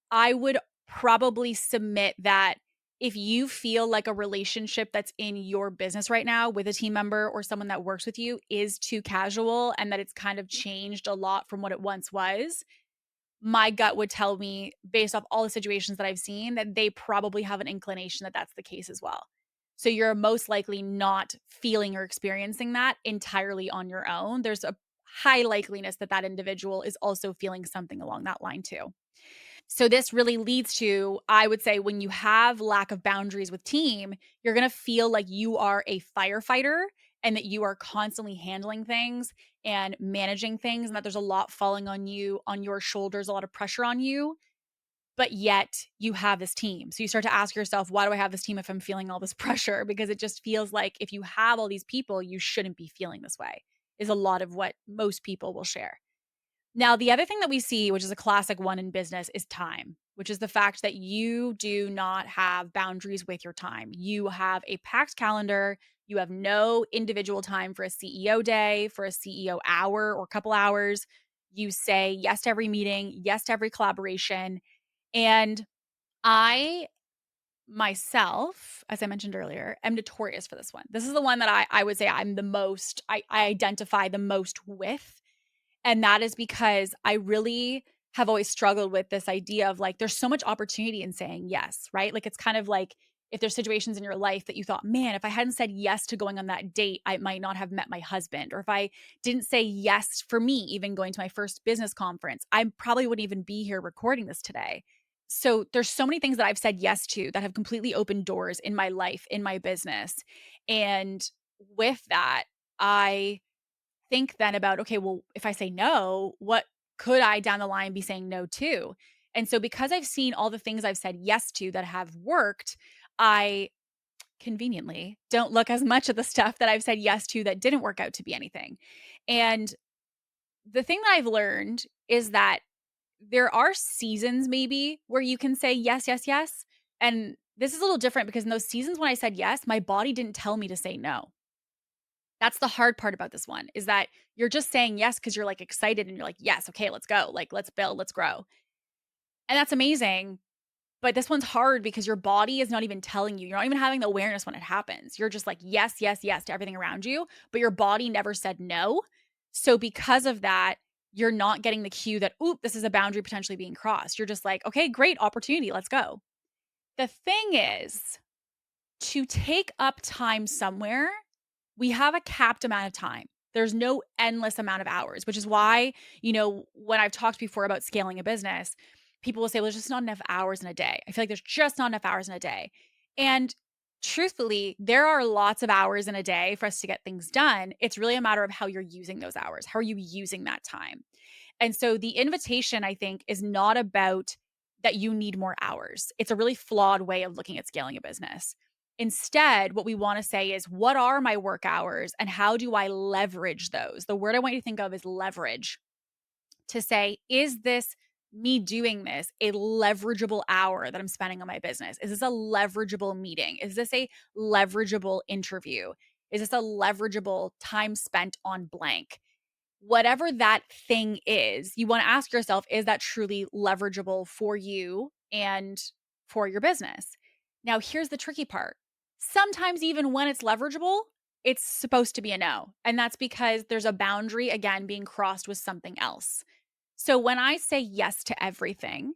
I would probably submit that if you feel like a relationship that's in your business right now with a team member or someone that works with you is too casual and that it's kind of changed a lot from what it once was, my gut would tell me, based off all the situations that I've seen, that they probably have an inclination that that's the case as well. So you're most likely not feeling or experiencing that entirely on your own. There's a high likeliness that that individual is also feeling something along that line too. So this really leads to, I would say, when you have lack of boundaries with team, you're going to feel like you are a firefighter and that you are constantly handling things and managing things and that there's a lot falling on you, on your shoulders, a lot of pressure on you, but yet you have this team. So you start to ask yourself, why do I have this team if I'm feeling all this pressure? Because it just feels like if you have all these people, you shouldn't be feeling this way, is a lot of what most people will share. Now, the other thing that we see, which is a classic one in business, is time, which is the fact that you do not have boundaries with your time. You have a packed calendar. You have no individual time for a CEO day, for a CEO hour or couple hours. You say yes to every meeting, yes to every collaboration. And I myself, as I mentioned earlier, am notorious for this one. This is the one that I would say I'm the most, I identify the most with, and that is because I really have always struggled with this idea of like, there's so much opportunity in saying yes, right? Like, it's kind of like if there's situations in your life that you thought, man, if I hadn't said yes to going on that date, I might not have met my husband. Or if I didn't say yes for me, even going to my first business conference, I probably wouldn't even be here recording this today. So there's so many things that I've said yes to that have completely opened doors in my life, in my business. And with that, I think then about, okay, well, if I say no, what could I down the line be saying no to? And so because I've seen all the things I've said yes to that have worked, I conveniently, don't look as much at the stuff that I've said yes to that didn't work out to be anything. And the thing that I've learned is that there are seasons maybe where you can say yes, yes, yes. And this is a little different because in those seasons when I said yes, my body didn't tell me to say no. That's the hard part about this one is that you're just saying yes because you're like excited and you're like, yes, okay, let's go. Like, let's build, let's grow. And that's amazing. But this one's hard because your body is not even telling you. You're not even having the awareness when it happens. You're just like, yes, yes, yes to everything around you, but your body never said no. So because of that, you're not getting the cue that, oop, this is a boundary potentially being crossed. You're just like, okay, great opportunity. Let's go. The thing is, to take up time somewhere, we have a capped amount of time. There's no endless amount of hours, which is why, when I've talked before about scaling a business, people will say, well, there's just not enough hours in a day. I feel like there's just not enough hours in a day. And truthfully, there are lots of hours in a day for us to get things done. It's really a matter of how you're using those hours. How are you using that time? And so the invitation, I think, is not about that you need more hours. It's a really flawed way of looking at scaling a business. Instead, what we want to say is, what are my work hours and how do I leverage those? The word I want you to think of is leverage, to say, is this me doing this a leverageable hour that I'm spending on my business? Is this a leverageable meeting? Is this a leverageable interview? Is this a leverageable time spent on blank? Whatever that thing is, you want to ask yourself, is that truly leverageable for you and for your business? Now, here's the tricky part. Sometimes, even when it's leverageable, it's supposed to be a no. And that's because there's a boundary, again, being crossed with something else. So when I say yes to everything,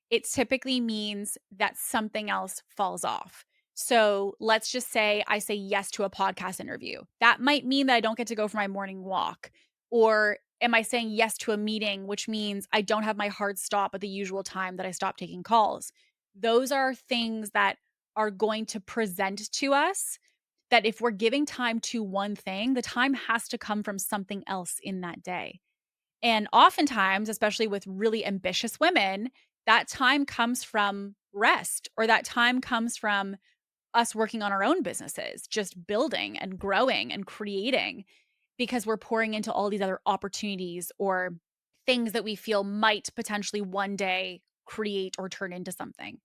it typically means that something else falls off. So let's just say I say yes to a podcast interview. That might mean that I don't get to go for my morning walk. Or am I saying yes to a meeting, which means I don't have my hard stop at the usual time that I stop taking calls? Those are things that are going to present to us that if we're giving time to one thing, the time has to come from something else in that day. And oftentimes, especially with really ambitious women, that time comes from rest, or that time comes from us working on our own businesses, just building and growing and creating, because we're pouring into all these other opportunities or things that we feel might potentially one day create or turn into something.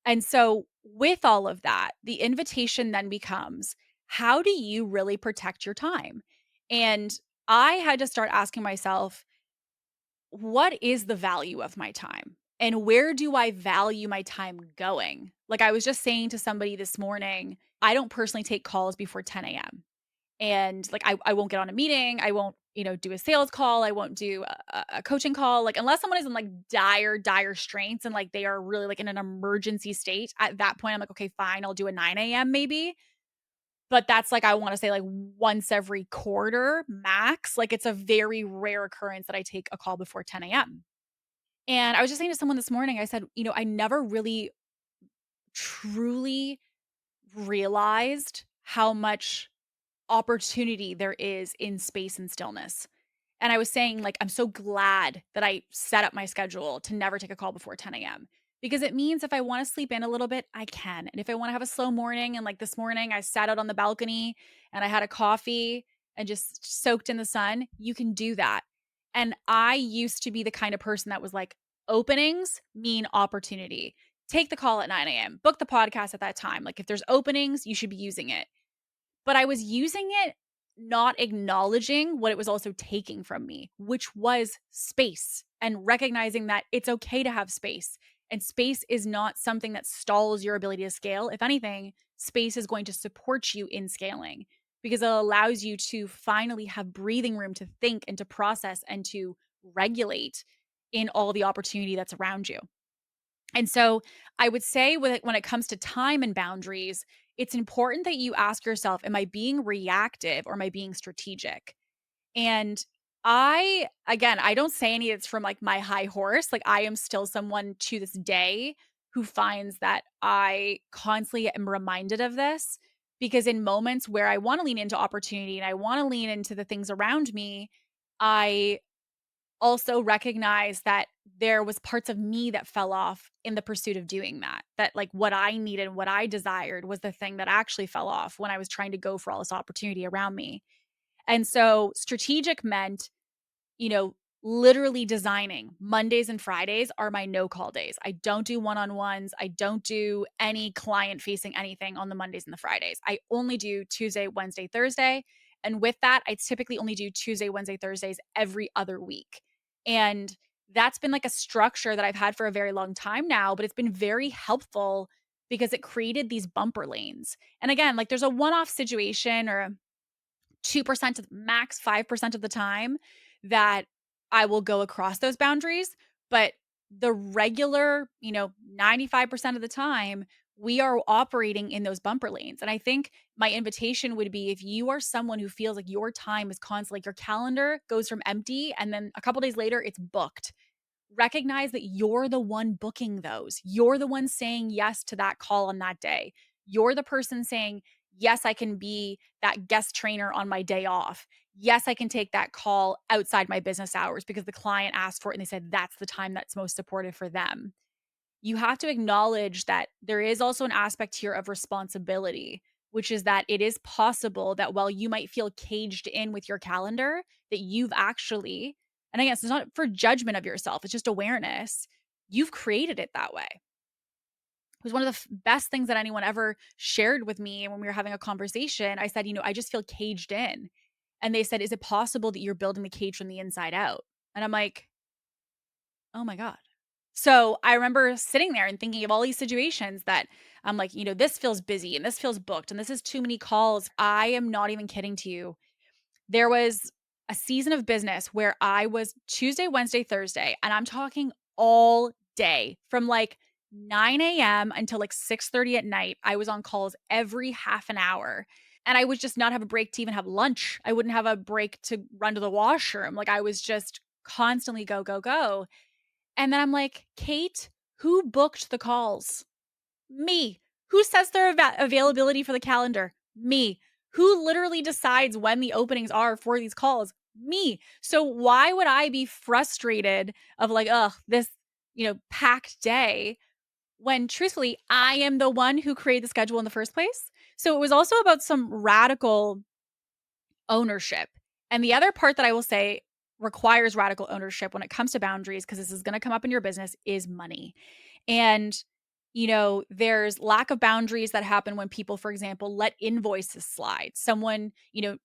And so, with all of that, the invitation then becomes, how do you really protect your time? And I had to start asking myself, what is the value of my time? And where do I value my time going? Like I was just saying to somebody this morning, I don't personally take calls before 10 a.m. And like I won't get on a meeting. I won't, do a sales call. I won't do a coaching call. Like unless someone is in like dire straits and like they are really like in an emergency state. At that point, I'm like, okay, fine, I'll do a 9 a.m. maybe. But that's like, I wanna say, like, once every quarter max. Like, it's a very rare occurrence that I take a call before 10 AM. And I was just saying to someone this morning, I said, I never really truly realized how much opportunity there is in space and stillness. And I was saying, like, I'm so glad that I set up my schedule to never take a call before 10 AM because it means if I want to sleep in a little bit, I can. And if I want to have a slow morning, and like this morning, I sat out on the balcony and I had a coffee and just soaked in the sun, you can do that. And I used to be the kind of person that was like, openings mean opportunity. Take the call at 9 AM, book the podcast at that time. Like, if there's openings, you should be using it. But I was using it not acknowledging what it was also taking from me, which was space, and recognizing that it's okay to have space. And space is not something that stalls your ability to scale. If anything, space is going to support you in scaling because it allows you to finally have breathing room to think and to process and to regulate in all the opportunity that's around you. And so I would say when it comes to time and boundaries, it's important that you ask yourself, am I being reactive or am I being strategic? And I don't say any it's from like my high horse. Like I am still someone to this day who finds that I constantly am reminded of this because in moments where I want to lean into opportunity and I want to lean into the things around me, I also recognize that there was parts of me that fell off in the pursuit of doing that. That like what I needed, what I desired was the thing that actually fell off when I was trying to go for all this opportunity around me. And so strategic meant, you know, literally designing Mondays and Fridays are my no call days. I don't do one-on-ones. I don't do any client facing anything on the Mondays and the Fridays. I only do Tuesday, Wednesday, Thursday. And with that, I typically only do Tuesday, Wednesday, Thursdays every other week. And that's been like a structure that I've had for a very long time now, but it's been very helpful because it created these bumper lanes. And again, like there's a one-off situation or 2% of max 5% of the time that I will go across those boundaries, but the regular, 95% of the time, we are operating in those bumper lanes. And I think my invitation would be if you are someone who feels like your time is constantly like your calendar goes from empty and then a couple days later it's booked. Recognize that you're the one booking those. You're the one saying yes to that call on that day. You're the person saying, yes, I can be that guest trainer on my day off. Yes, I can take that call outside my business hours because the client asked for it and they said that's the time that's most supportive for them. You have to acknowledge that there is also an aspect here of responsibility, which is that it is possible that while you might feel caged in with your calendar, that you've actually, and I guess it's not for judgment of yourself, it's just awareness. You've created it that way. It was one of the best things that anyone ever shared with me when we were having a conversation. I said, I just feel caged in. And they said, is it possible that you're building the cage from the inside out? And I'm like, oh my God. So I remember sitting there and thinking of all these situations that I'm like, this feels busy and this feels booked and this is too many calls. I am not even kidding to you. There was a season of business where I was Tuesday, Wednesday, Thursday, and I'm talking all day from like 9 a.m. until like 6:30 at night. I was on calls every half an hour. And I would just not have a break to even have lunch. I wouldn't have a break to run to the washroom. Like I was just constantly go, go, go. And then I'm like, Kate, who booked the calls? Me. Who sets their availability for the calendar? Me. Who literally decides when the openings are for these calls? Me. So why would I be frustrated of like, oh, this, packed day when truthfully, I am the one who created the schedule in the first place? So it was also about some radical ownership. And the other part that I will say requires radical ownership when it comes to boundaries, because this is going to come up in your business, is money. And, there's lack of boundaries that happen when people, for example, let invoices slide. Someone,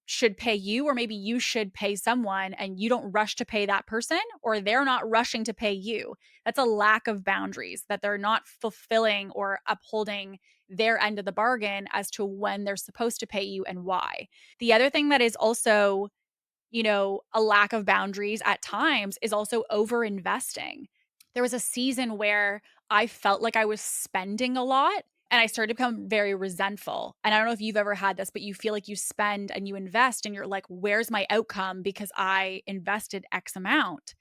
should pay you, or maybe you should pay someone and you don't rush to pay that person, or they're not rushing to pay you. That's a lack of boundaries, that they're not fulfilling or upholding their end of the bargain as to when they're supposed to pay you and why. The other thing that is also, a lack of boundaries at times is also over investing. There was a season where I felt like I was spending a lot and I started to become very resentful. And I don't know if you've ever had this, but you feel like you spend and you invest and you're like, where's my outcome because I invested X amount?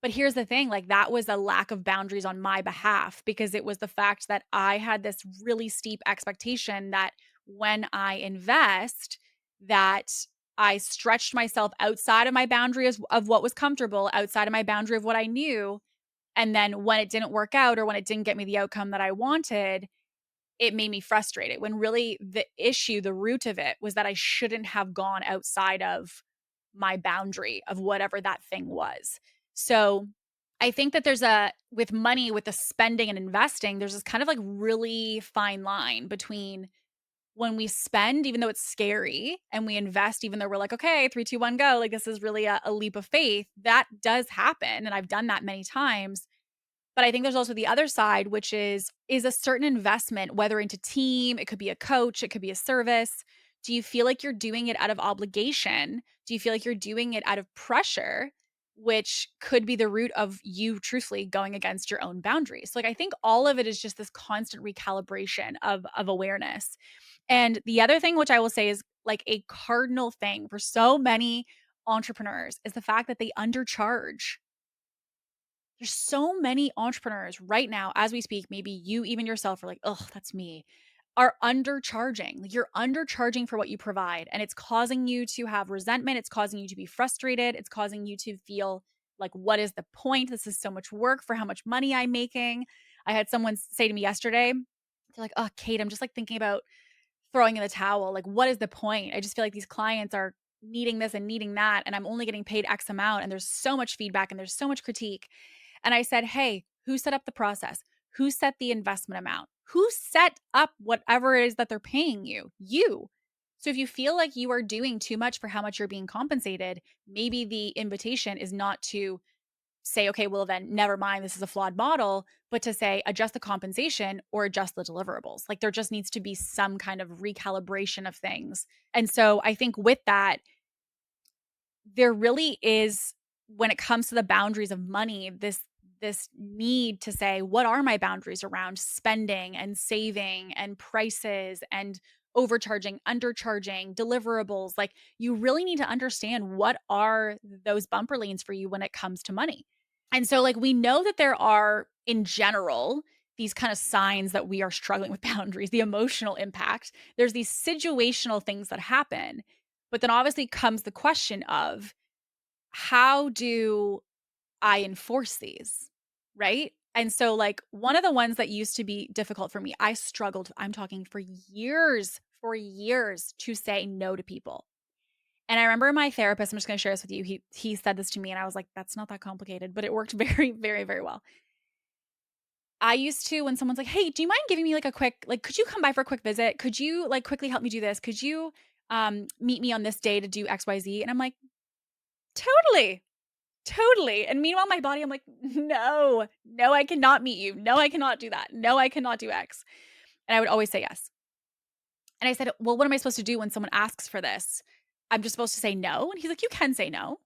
But here's the thing, like that was a lack of boundaries on my behalf because it was the fact that I had this really steep expectation that when I invest, that I stretched myself outside of my boundaries of what was comfortable, outside of my boundary of what I knew. And then when it didn't work out or when it didn't get me the outcome that I wanted, it made me frustrated when really the issue, the root of it was that I shouldn't have gone outside of my boundary of whatever that thing was. So I think that with money, with the spending and investing, there's this kind of like really fine line between when we spend, even though it's scary, and we invest, even though we're like, okay, 3, 2, 1, go. Like this is really a leap of faith. That does happen. And I've done that many times. But I think there's also the other side, which is a certain investment, whether into team, it could be a coach, it could be a service. Do you feel like you're doing it out of obligation? Do you feel like you're doing it out of pressure, which could be the root of you truthfully going against your own boundaries? Like I think all of it is just this constant recalibration of awareness. And the other thing, which I will say is like a cardinal thing for so many entrepreneurs, is the fact that they undercharge. There's so many entrepreneurs right now as we speak, maybe you even yourself are like, "Oh, that's me," are undercharging. Like you're undercharging for what you provide, and it's causing you to have resentment, it's causing you to be frustrated, it's causing you to feel Like, what is the point? This is so much work for how much money I'm making. I had someone say to me yesterday, they're like, "Oh, Kate, I'm just like thinking about throwing in the towel. Like, what is the point? I just feel like these clients are needing this and needing that, and I'm only getting paid X amount, and there's so much feedback and there's so much critique." And I said, "Hey, who set up the process? Who set the investment amount? Who set up whatever it is that they're paying you? You. So if you feel like you are doing too much for how much you're being compensated, maybe the invitation is not to say, okay, well, then never mind, this is a flawed model, but to say adjust the compensation or adjust the deliverables. Like there just needs to be some kind of recalibration of things. And so I think with that, there really is, when it comes to the boundaries of money, this need to say, what are my boundaries around spending and saving and prices and overcharging, undercharging, deliverables? Like you really need to understand what are those bumper lanes for you when it comes to money. And so, like, we know that there are, in general, these kind of signs that we are struggling with boundaries, the emotional impact. There's these situational things that happen. But then obviously comes the question of how do I enforce these? Right. And so, like, one of the ones that used to be difficult for me, I struggled, I'm talking for years to say no to people. And I remember my therapist, I'm just going to share this with you. He said this to me and I was like, that's not that complicated, but it worked very, very, very well. I used to, when someone's like, "Hey, do you mind giving me like a quick, like, could you come by for a quick visit? Could you like quickly help me do this? Could you meet me on this day to do XYZ?" And I'm like, "Totally. Totally." And meanwhile, my body, I'm like, "No, no, I cannot meet you. No, I cannot do that. No, I cannot do X." And I would always say yes. And I said, "Well, what am I supposed to do when someone asks for this? I'm just supposed to say no?" And he's like, "You can say no."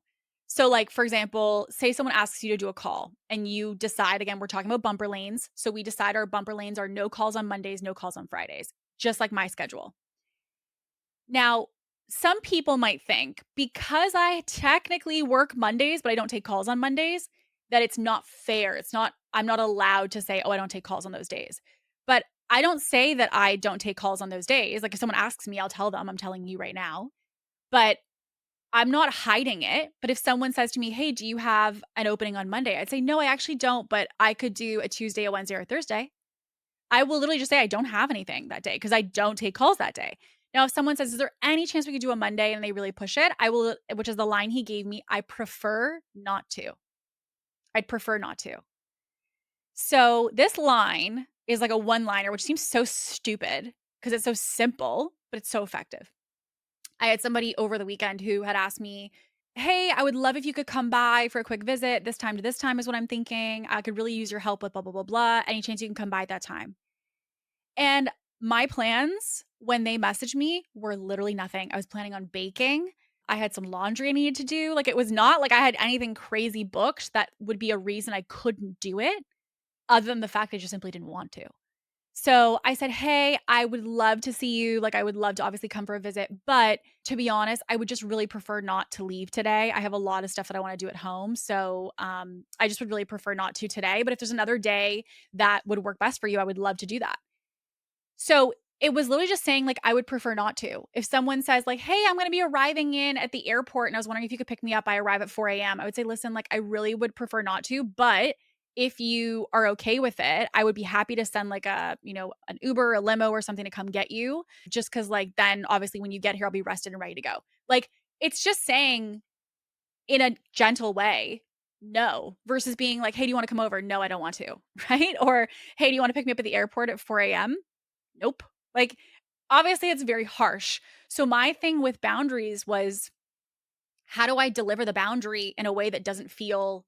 So, like, for example, say someone asks you to do a call and you decide, again, we're talking about bumper lanes. So we decide our bumper lanes are no calls on Mondays, no calls on Fridays, just like my schedule. Now, some people might think because I technically work Mondays, but I don't take calls on Mondays, that it's not fair. I'm not allowed to say, oh, I don't take calls on those days. But I don't say that I don't take calls on those days. Like if someone asks me, I'll tell them, I'm telling you right now. But I'm not hiding it. But if someone says to me, hey, do you have an opening on Monday? I'd say, no, I actually don't, but I could do a Tuesday, a Wednesday, or a Thursday. I will literally just say I don't have anything that day because I don't take calls that day. Now, if someone says, is there any chance we could do a Monday and they really push it, I will, which is the line he gave me, I prefer not to. I'd prefer not to. So this line is like a one-liner, which seems so stupid because it's so simple, but it's so effective. I had somebody over the weekend who had asked me, hey, I would love if you could come by for a quick visit. This time to this time is what I'm thinking. I could really use your help with blah, blah, blah, blah. Any chance you can come by at that time? And my plans when they messaged me were literally nothing. I was planning on baking. I had some laundry I needed to do. Like it was not like I had anything crazy booked that would be a reason I couldn't do it, other than the fact I just simply didn't want to. So I said, hey, I would love to see you. Like, I would love to obviously come for a visit. But to be honest, I would just really prefer not to leave today. I have a lot of stuff that I want to do at home. So I just would really prefer not to today. But if there's another day that would work best for you, I would love to do that. So it was literally just saying, like, I would prefer not to. If someone says, like, hey, I'm going to be arriving in at the airport and I was wondering if you could pick me up, I arrive at 4 a.m. I would say, listen, like, I really would prefer not to. But if you are okay with it, I would be happy to send like a, an Uber, a limo or something to come get you. Just cause like then obviously when you get here, I'll be rested and ready to go. Like it's just saying in a gentle way, no, versus being like, hey, do you want to come over? No, I don't want to. Right. Or, hey, do you want to pick me up at the airport at 4 a.m.? Nope. Like obviously it's very harsh. So my thing with boundaries was, how do I deliver the boundary in a way that doesn't feel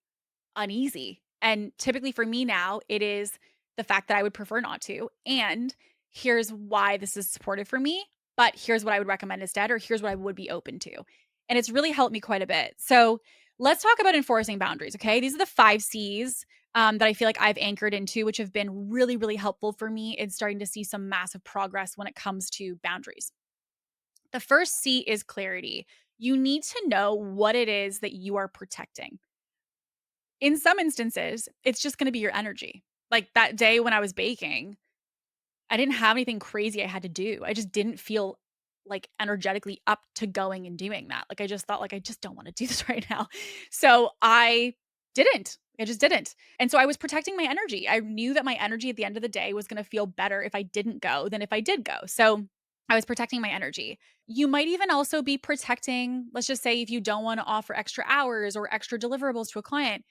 uneasy? And typically for me now, it is the fact that I would prefer not to. And here's why this is supportive for me, but here's what I would recommend instead, or here's what I would be open to. And it's really helped me quite a bit. So let's talk about enforcing boundaries. Okay. These are the 5 C's that I feel like I've anchored into, which have been really, really helpful for me in starting to see some massive progress when it comes to boundaries. The first C is clarity. You need to know what it is that you are protecting. In some instances, it's just gonna be your energy. Like, that day when I was baking, I didn't have anything crazy I had to do. I just didn't feel, like, energetically up to going and doing that. Like, I just thought, like, "I just don't wanna do this right now." So, I Didn't. It just didn't. And so I was protecting my energy. I knew that my energy at the end of the day was gonna feel better if I didn't go than if I did go. So I was protecting my energy. You might even also be protecting, let's just say if you don't wanna offer extra hours or extra deliverables to a client,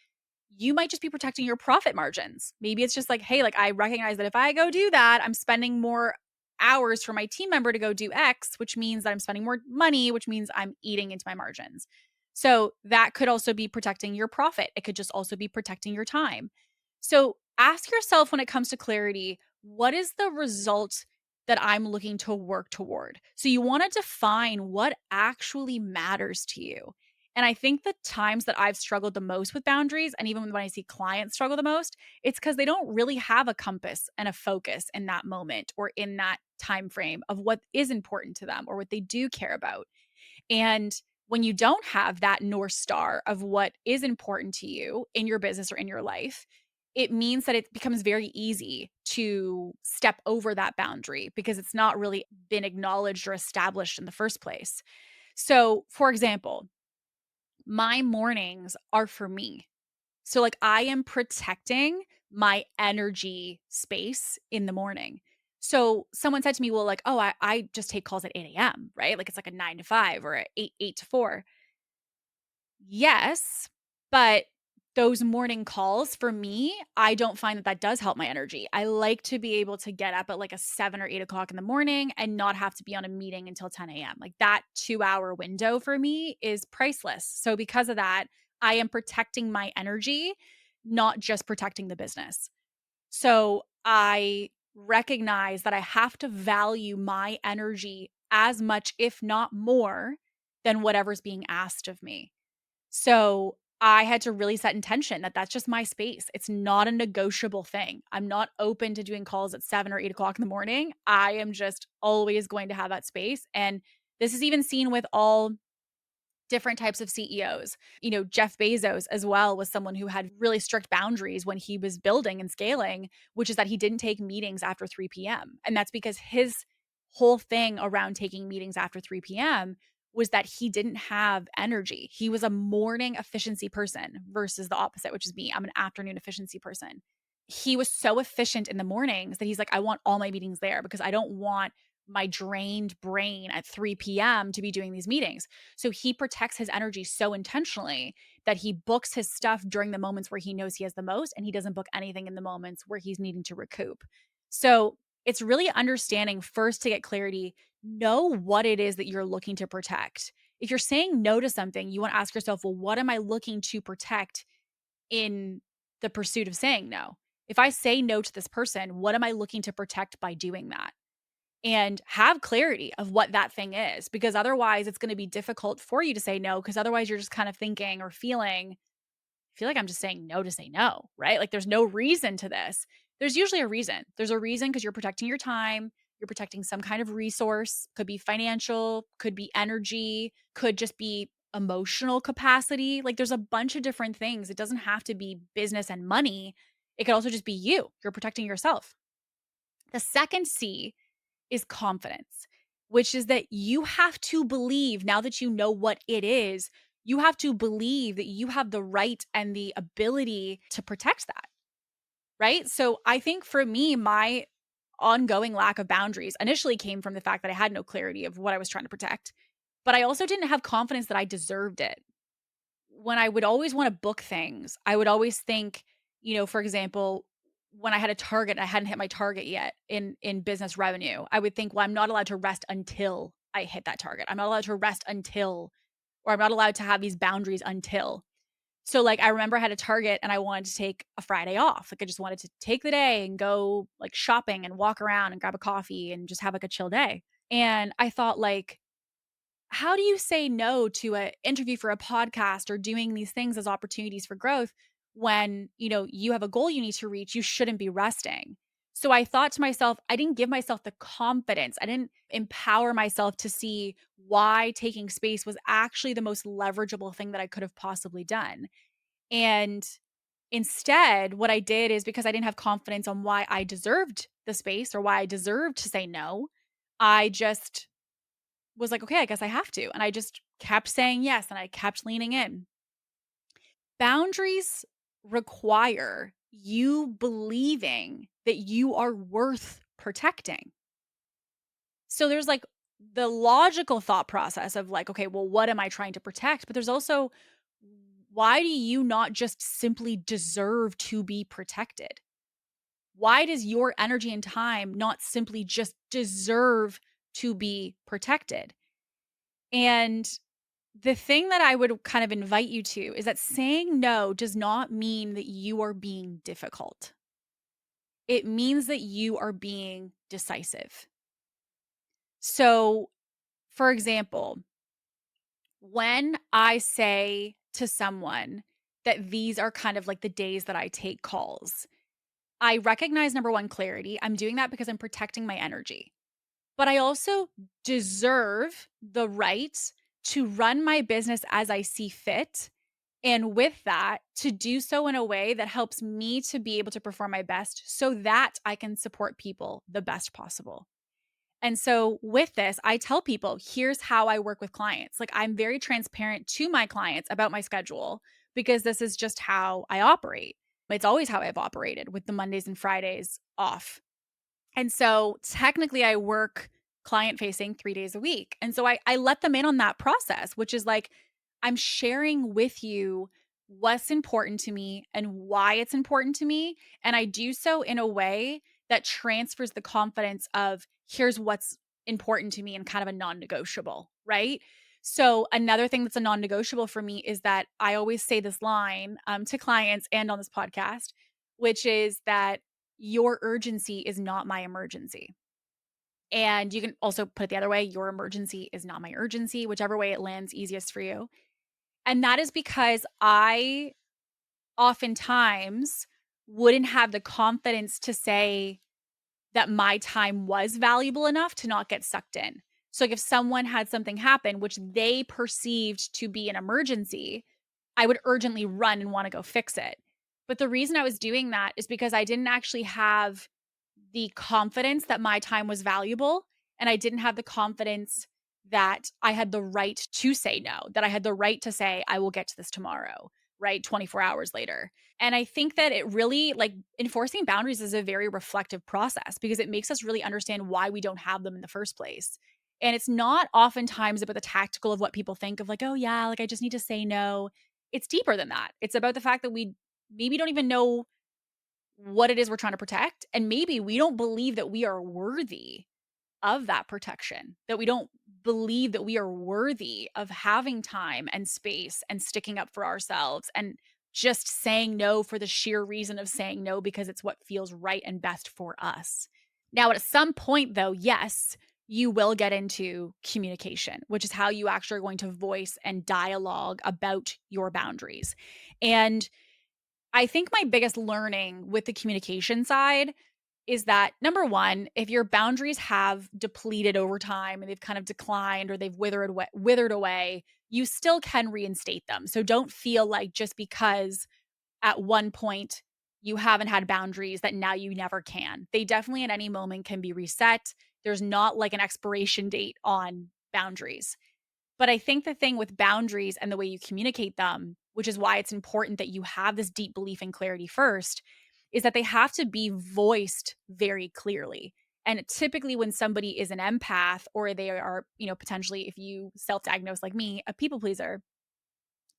you might just be protecting your profit margins. Maybe it's just like, "Hey, like, I recognize that if I go do that, I'm spending more hours for my team member to go do X, which means that I'm spending more money, which means I'm eating into my margins." So, that could also be protecting your profit. It could just also be protecting your time. So, ask yourself when it comes to clarity, what is the result that I'm looking to work toward? So, you wanna define what actually matters to you. And I think the times that I've struggled the most with boundaries, and even when I see clients struggle the most, it's because they don't really have a compass and a focus in that moment or in that time frame of what is important to them or what they do care about. And when you don't have that North Star of what is important to you in your business or in your life, it means that it becomes very easy to step over that boundary because it's not really been acknowledged or established in the first place. So, for example, my mornings are for me. So, like, I am protecting my energy space in the morning. So, someone said to me, well, like, oh, I just take calls at 8 a.m., right? Like, it's like a 9 to 5 or a 8 to 4. Yes, but those morning calls for me, I don't find that that does help my energy. I like to be able to get up at like a 7 or 8 o'clock in the morning and not have to be on a meeting until 10 a.m. Like that 2 hour window for me is priceless. So, because of that, I am protecting my energy, not just protecting the business. So, I recognize that I have to value my energy as much, if not more, than whatever's being asked of me. So, I had to really set intention that that's just my space. It's not a negotiable thing. I'm not open to doing calls at 7 or 8 o'clock in the morning. I am just always going to have that space. And this is even seen with all different types of CEOs. Jeff Bezos as well was someone who had really strict boundaries when he was building and scaling, which is that he didn't take meetings after 3 p.m. And that's because his whole thing around taking meetings after 3 p.m. was that he didn't have energy. He was a morning efficiency person versus the opposite, which is me. I'm an afternoon efficiency person. He was so efficient in the mornings that he's like, I want all my meetings there because I don't want my drained brain at 3 p.m. to be doing these meetings. So he protects his energy so intentionally that he books his stuff during the moments where he knows he has the most, and he doesn't book anything in the moments where he's needing to recoup. So it's really understanding first to get clarity, know what it is that you're looking to protect. If you're saying no to something, you want to ask yourself, well, what am I looking to protect in the pursuit of saying no? If I say no to this person, what am I looking to protect by doing that? And have clarity of what that thing is, because otherwise it's going to be difficult for you to say no, because otherwise you're just kind of thinking or feeling, I feel like I'm just saying no to say no, right? Like there's no reason to this. There's usually a reason. There's a reason because you're protecting your time, you're protecting some kind of resource, could be financial, could be energy, could just be emotional capacity. Like there's a bunch of different things. It doesn't have to be business and money. It could also just be you. You're protecting yourself. The second C is confidence, which is that you have to believe, now that you know what it is, you have to believe that you have the right and the ability to protect that, right? So I think for me, my ongoing lack of boundaries initially came from the fact that I had no clarity of what I was trying to protect, but I also didn't have confidence that I deserved it. When I would always wanna book things, I would always think, for example, when I had a target, I hadn't hit my target yet in business revenue, I would think, "Well, I'm not allowed to rest until I hit that target. I'm not allowed to rest until, or I'm not allowed to have these boundaries until." So, like, I remember I had a target and I wanted to take a Friday off. Like, I just wanted to take the day and go, like, shopping and walk around and grab a coffee and just have, like, a chill day. And I thought, like, how do you say no to an interview for a podcast or doing these things as opportunities for growth when, you have a goal you need to reach, you shouldn't be resting. So I thought to myself, I didn't give myself the confidence. I didn't empower myself to see why taking space was actually the most leverageable thing that I could have possibly done. And instead, what I did is, because I didn't have confidence on why I deserved the space or why I deserved to say no, I just was like, "Okay, I guess I have to." And I just kept saying yes, and I kept leaning in. Boundaries require you believing that you are worth protecting. So there's like the logical thought process of like, okay, well, what am I trying to protect? But there's also, why do you not just simply deserve to be protected? Why does your energy and time not simply just deserve to be protected? And the thing that I would kind of invite you to is that saying no does not mean that you are being difficult. It means that you are being decisive. So, for example, when I say to someone that these are kind of like the days that I take calls, I recognize number one, clarity. I'm doing that because I'm protecting my energy. But I also deserve the right to run my business as I see fit. And with that, to do so in a way that helps me to be able to perform my best so that I can support people the best possible. And so with this, I tell people, here's how I work with clients. Like I'm very transparent to my clients about my schedule because this is just how I operate. It's always how I've operated with the Mondays and Fridays off. And so technically I work client facing 3 days a week. And so I let them in on that process, which is like I'm sharing with you what's important to me and why it's important to me. And I do so in a way that transfers the confidence of here's what's important to me and kind of a non-negotiable, right? So another thing that's a non-negotiable for me is that I always say this line to clients and on this podcast, which is that your urgency is not my emergency. And you can also put it the other way, your emergency is not my urgency, whichever way it lands easiest for you. And that is because I oftentimes wouldn't have the confidence to say that my time was valuable enough to not get sucked in. So, like if someone had something happen, which they perceived to be an emergency, I would urgently run and want to go fix it. But the reason I was doing that is because I didn't actually have the confidence that my time was valuable. And I didn't have the confidence that I had the right to say no, that I had the right to say, I will get to this tomorrow, right? 24 hours later. And I think that it really, like, enforcing boundaries is a very reflective process because it makes us really understand why we don't have them in the first place. And it's not oftentimes about the tactical of what people think of, like, oh, yeah, like I just need to say no. It's deeper than that. It's about the fact that we maybe don't even know what it is we're trying to protect. And maybe we don't believe that we are worthy of that protection, that we don't believe that we are worthy of having time and space and sticking up for ourselves and just saying no for the sheer reason of saying no because it's what feels right and best for us. Now, at some point, though, yes, you will get into communication, which is how you actually are going to voice and dialogue about your boundaries. And I think my biggest learning with the communication side is that number one, if your boundaries have depleted over time and they've kind of declined or they've withered away, you still can reinstate them. So don't feel like just because at one point you haven't had boundaries that now you never can. They definitely at any moment can be reset. There's not like an expiration date on boundaries. But I think the thing with boundaries and the way you communicate them, which is why it's important that you have this deep belief in clarity first, is that they have to be voiced very clearly. And typically when somebody is an empath or they are, potentially if you self-diagnose like me, a people pleaser,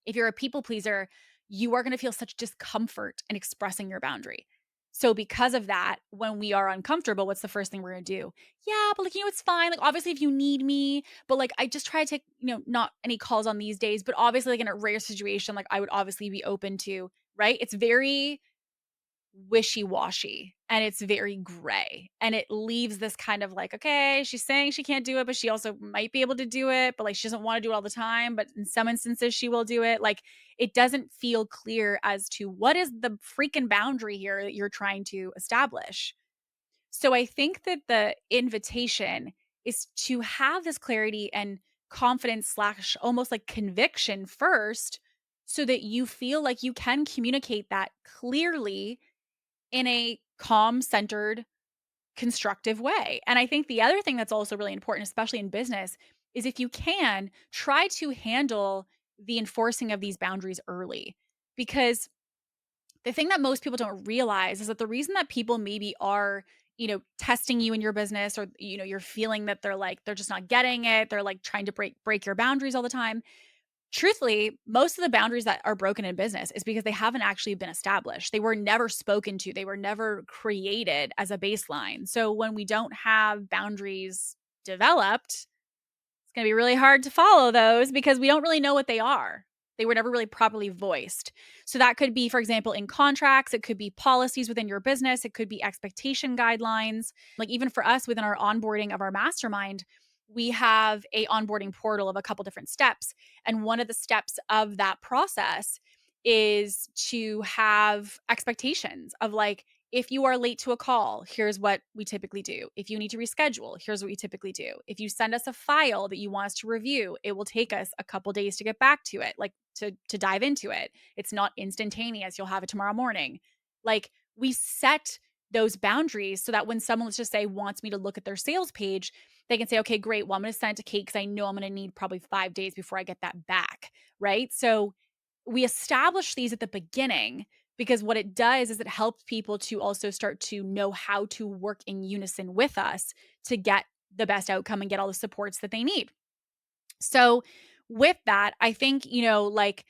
if you're a people pleaser, you are going to feel such discomfort in expressing your boundary. So because of that, when we are uncomfortable, what's the first thing we're going to do? Yeah, but like, it's fine. Like, obviously, if you need me, but like, I just try to take, not any calls on these days, but obviously, like in a rare situation, like I would obviously be open to, right? It's very wishy-washy and it's very gray. And it leaves this kind of like, okay, she's saying she can't do it, but she also might be able to do it, but like she doesn't want to do it all the time, but in some instances she will do it. Like it doesn't feel clear as to what is the freaking boundary here that you're trying to establish. So I think that the invitation is to have this clarity and confidence slash almost like conviction first so that you feel like you can communicate that clearly in a calm, centered, constructive way. And I think the other thing that's also really important, especially in business, is if you can try to handle the enforcing of these boundaries early. Because the thing that most people don't realize is that the reason that people maybe are, testing you in your business, or, you're feeling that they're just not getting it. They're like trying to break your boundaries all the time. Truthfully, most of the boundaries that are broken in business is because they haven't actually been established. They were never spoken to. They were never created as a baseline. So when we don't have boundaries developed, it's going to be really hard to follow those because we don't really know what they are. They were never really properly voiced. So that could be, for example, in contracts, it could be policies within your business, it could be expectation guidelines. Like even for us within our onboarding of our mastermind, we have a onboarding portal of a couple different steps. And one of the steps of that process is to have expectations of like, if you are late to a call, here's what we typically do. If you need to reschedule, here's what we typically do. If you send us a file that you want us to review, it will take us a couple days to get back to it, like to dive into it. It's not instantaneous. You'll have it tomorrow morning. Like we set those boundaries so that when someone, let's just say, wants me to look at their sales page, they can say, okay, great. Well, I'm going to send it to Kate because I know I'm going to need probably 5 days before I get that back. Right. So we establish these at the beginning because what it does is it helps people to also start to know how to work in unison with us to get the best outcome and get all the supports that they need. So with that, I think, like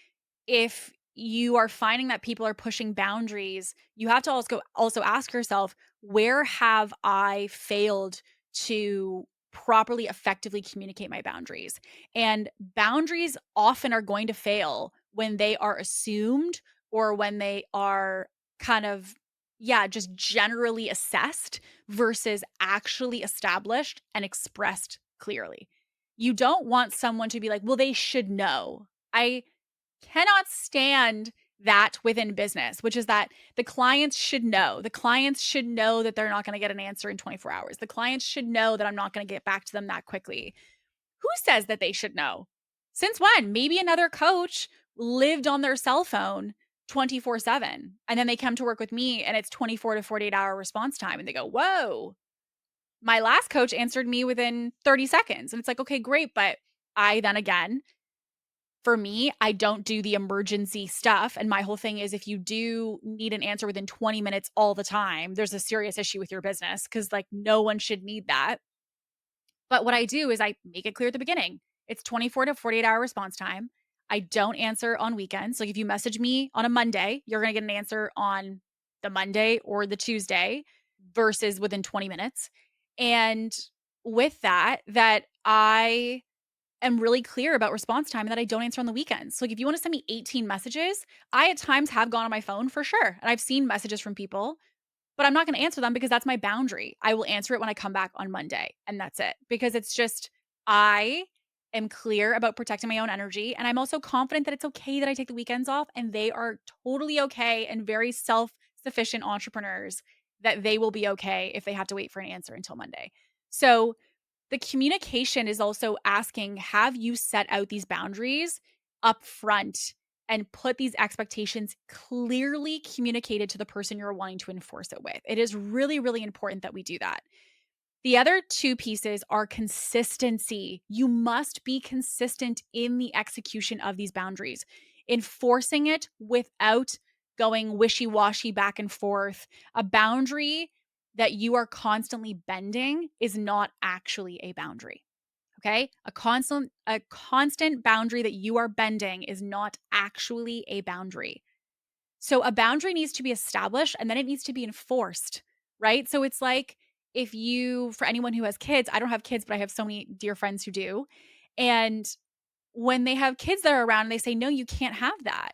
if you are finding that people are pushing boundaries, you have to also ask yourself, where have I failed to properly effectively communicate my boundaries? And boundaries often are going to fail when they are assumed or when they are kind of just generally assessed versus actually established and expressed clearly. You don't want someone to be like, well, they should know. I cannot stand that within business, which is that the clients should know. The clients should know that they're not going to get an answer in 24 hours. The clients should know that I'm not going to get back to them that quickly. Who says that they should know? Since when? Maybe another coach lived on their cell phone 24/7 and then they come to work with me and it's 24 to 48-hour response time and they go, whoa, my last coach answered me within 30 seconds. And it's like, okay, great. But then again, for me, I don't do the emergency stuff. And my whole thing is if you do need an answer within 20 minutes all the time, there's a serious issue with your business because like no one should need that. But what I do is I make it clear at the beginning. It's 24 to 48-hour response time. I don't answer on weekends. Like if you message me on a Monday, you're going to get an answer on the Monday or the Tuesday versus within 20 minutes. And with that I am really clear about response time and that I don't answer on the weekends. So like if you want to send me 18 messages, I at times have gone on my phone for sure. And I've seen messages from people, but I'm not going to answer them because that's my boundary. I will answer it when I come back on Monday. And that's it. Because it's just, I am clear about protecting my own energy. And I'm also confident that it's okay that I take the weekends off. And they are totally okay and very self sufficient entrepreneurs that they will be okay if they have to wait for an answer until Monday. So the communication is also asking, have you set out these boundaries up front and put these expectations clearly communicated to the person you're wanting to enforce it with? It is really, really important that we do that. The other two pieces are consistency. You must be consistent in the execution of these boundaries, enforcing it without going wishy-washy back and forth. A boundary that you are constantly bending is not actually a boundary. Okay? A constant boundary that you are bending is not actually a boundary. So a boundary needs to be established and then it needs to be enforced, right? So it's like if you, for anyone who has kids, I don't have kids, but I have so many dear friends who do. And when they have kids that are around and they say, no, you can't have that.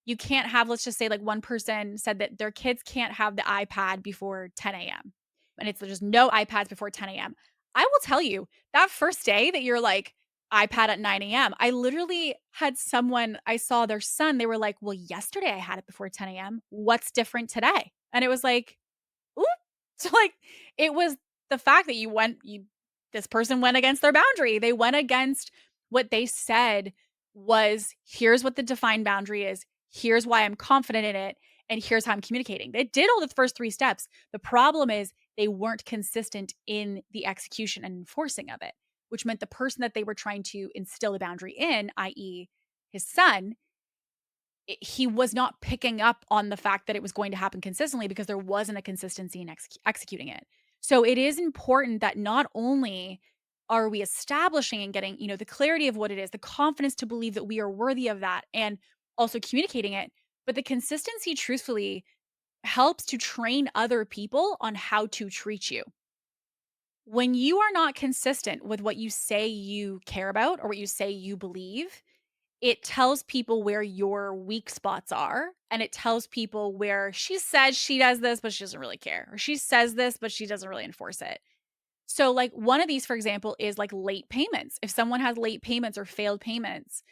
You can't have, let's just say, like one person said that their kids can't have the iPad before 10 a.m. And it's just no iPads before 10 a.m. I will tell you that first day that you're like, iPad at 9 a.m. I literally had someone, I saw their son, they were like, well, yesterday I had it before 10 a.m. What's different today? And it was like, ooh. So like it was the fact that this person went against their boundary. They went against what they said was, here's what the defined boundary is. Here's why I'm confident in it. And here's how I'm communicating. They did all the first three steps. The problem is they weren't consistent in the execution and enforcing of it, which meant the person that they were trying to instill the boundary in, i.e. his son, he was not picking up on the fact that it was going to happen consistently because there wasn't a consistency in executing it. So it is important that not only are we establishing and getting, the clarity of what it is, the confidence to believe that we are worthy of that and also communicating it, but the consistency truthfully helps to train other people on how to treat you. When you are not consistent with what you say you care about or what you say you believe, it tells people where your weak spots are, and it tells people where she says she does this, but she doesn't really care, or she says this, but she doesn't really enforce it. So, like, one of these, for example, is like late payments. If someone has late payments or failed payments,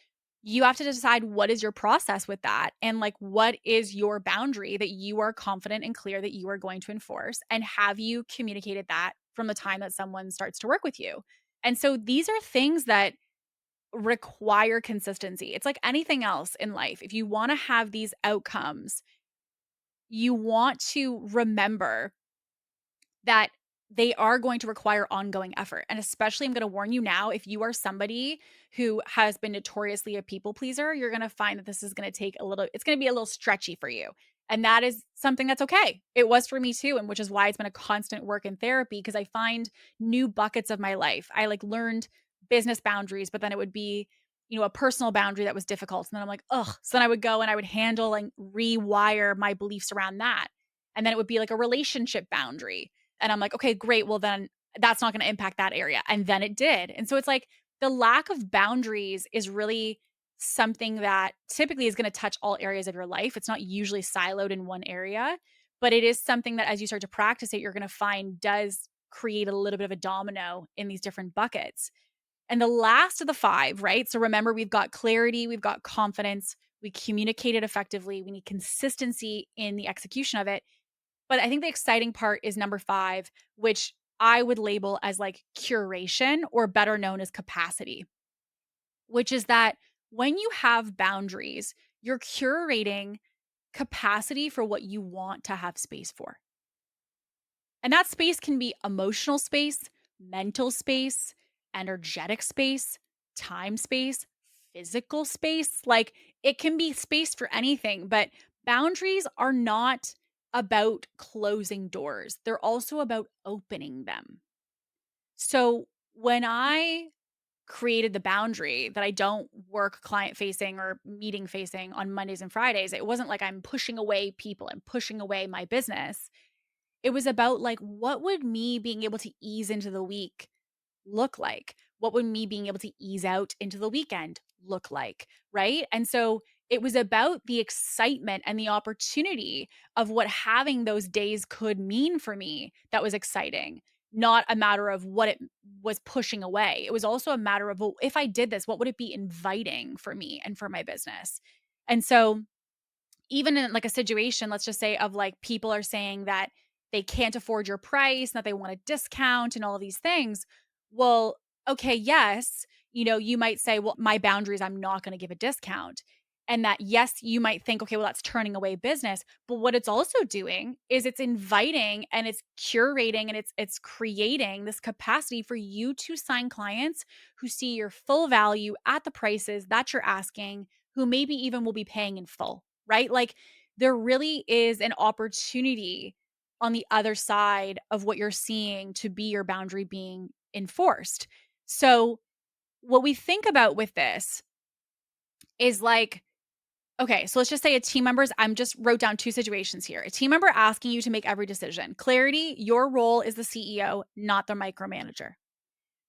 you have to decide what is your process with that and like what is your boundary that you are confident and clear that you are going to enforce, and have you communicated that from the time that someone starts to work with you. And so these are things that require consistency. It's like anything else in life. If you want to have these outcomes, you want to remember that they are going to require ongoing effort. And especially, I'm going to warn you now, if you are somebody who has been notoriously a people pleaser, you're going to find that this is going to take it's going to be a little stretchy for you. And that is something that's okay. It was for me too. And which is why it's been a constant work in therapy, because I find new buckets of my life. I like learned business boundaries, but then it would be, a personal boundary that was difficult. And then I'm like, ugh. So then I would go and I would handle and rewire my beliefs around that. And then it would be like a relationship boundary, and I'm like, "Okay, great. Well, then that's not gonna impact that area." And then it did. And so it's like the lack of boundaries is really something that typically is gonna touch all areas of your life. It's not usually siloed in one area, but it is something that as you start to practice it, you're gonna find does create a little bit of a domino in these different buckets. And the last of the 5, right? So remember, we've got clarity, we've got confidence, we communicated effectively, we need consistency in the execution of it. But I think the exciting part is number 5, which I would label as like curation, or better known as capacity, which is that when you have boundaries, you're curating capacity for what you want to have space for. And that space can be emotional space, mental space, energetic space, time space, physical space. Like, it can be space for anything, but boundaries are not about closing doors. They're also about opening them. So when I created the boundary that I don't work client facing or meeting facing on Mondays and Fridays, it wasn't like I'm pushing away people and pushing away my business. It was about like, what would me being able to ease into the week look like? What would me being able to ease out into the weekend look like? Right. And so it was about the excitement and the opportunity of what having those days could mean for me that was exciting, not a matter of what it was pushing away. It was also a matter of, well, if I did this, what would it be inviting for me and for my business? And so even in like a situation, let's just say, of like people are saying that they can't afford your price, that they want a discount and all of these things. Well, okay, yes, you might say, well, my boundaries, I'm not going to give a discount. And that, yes, you might think, okay, well, that's turning away business. But what it's also doing is it's inviting and it's curating and it's creating this capacity for you to sign clients who see your full value at the prices that you're asking, who maybe even will be paying in full, right? Like, there really is an opportunity on the other side of what you're seeing to be your boundary being enforced. So, what we think about with this is like, okay, so let's just say a team member's, I'm just wrote down 2 situations here. A team member asking you to make every decision. Clarity, your role is the CEO, not the micromanager.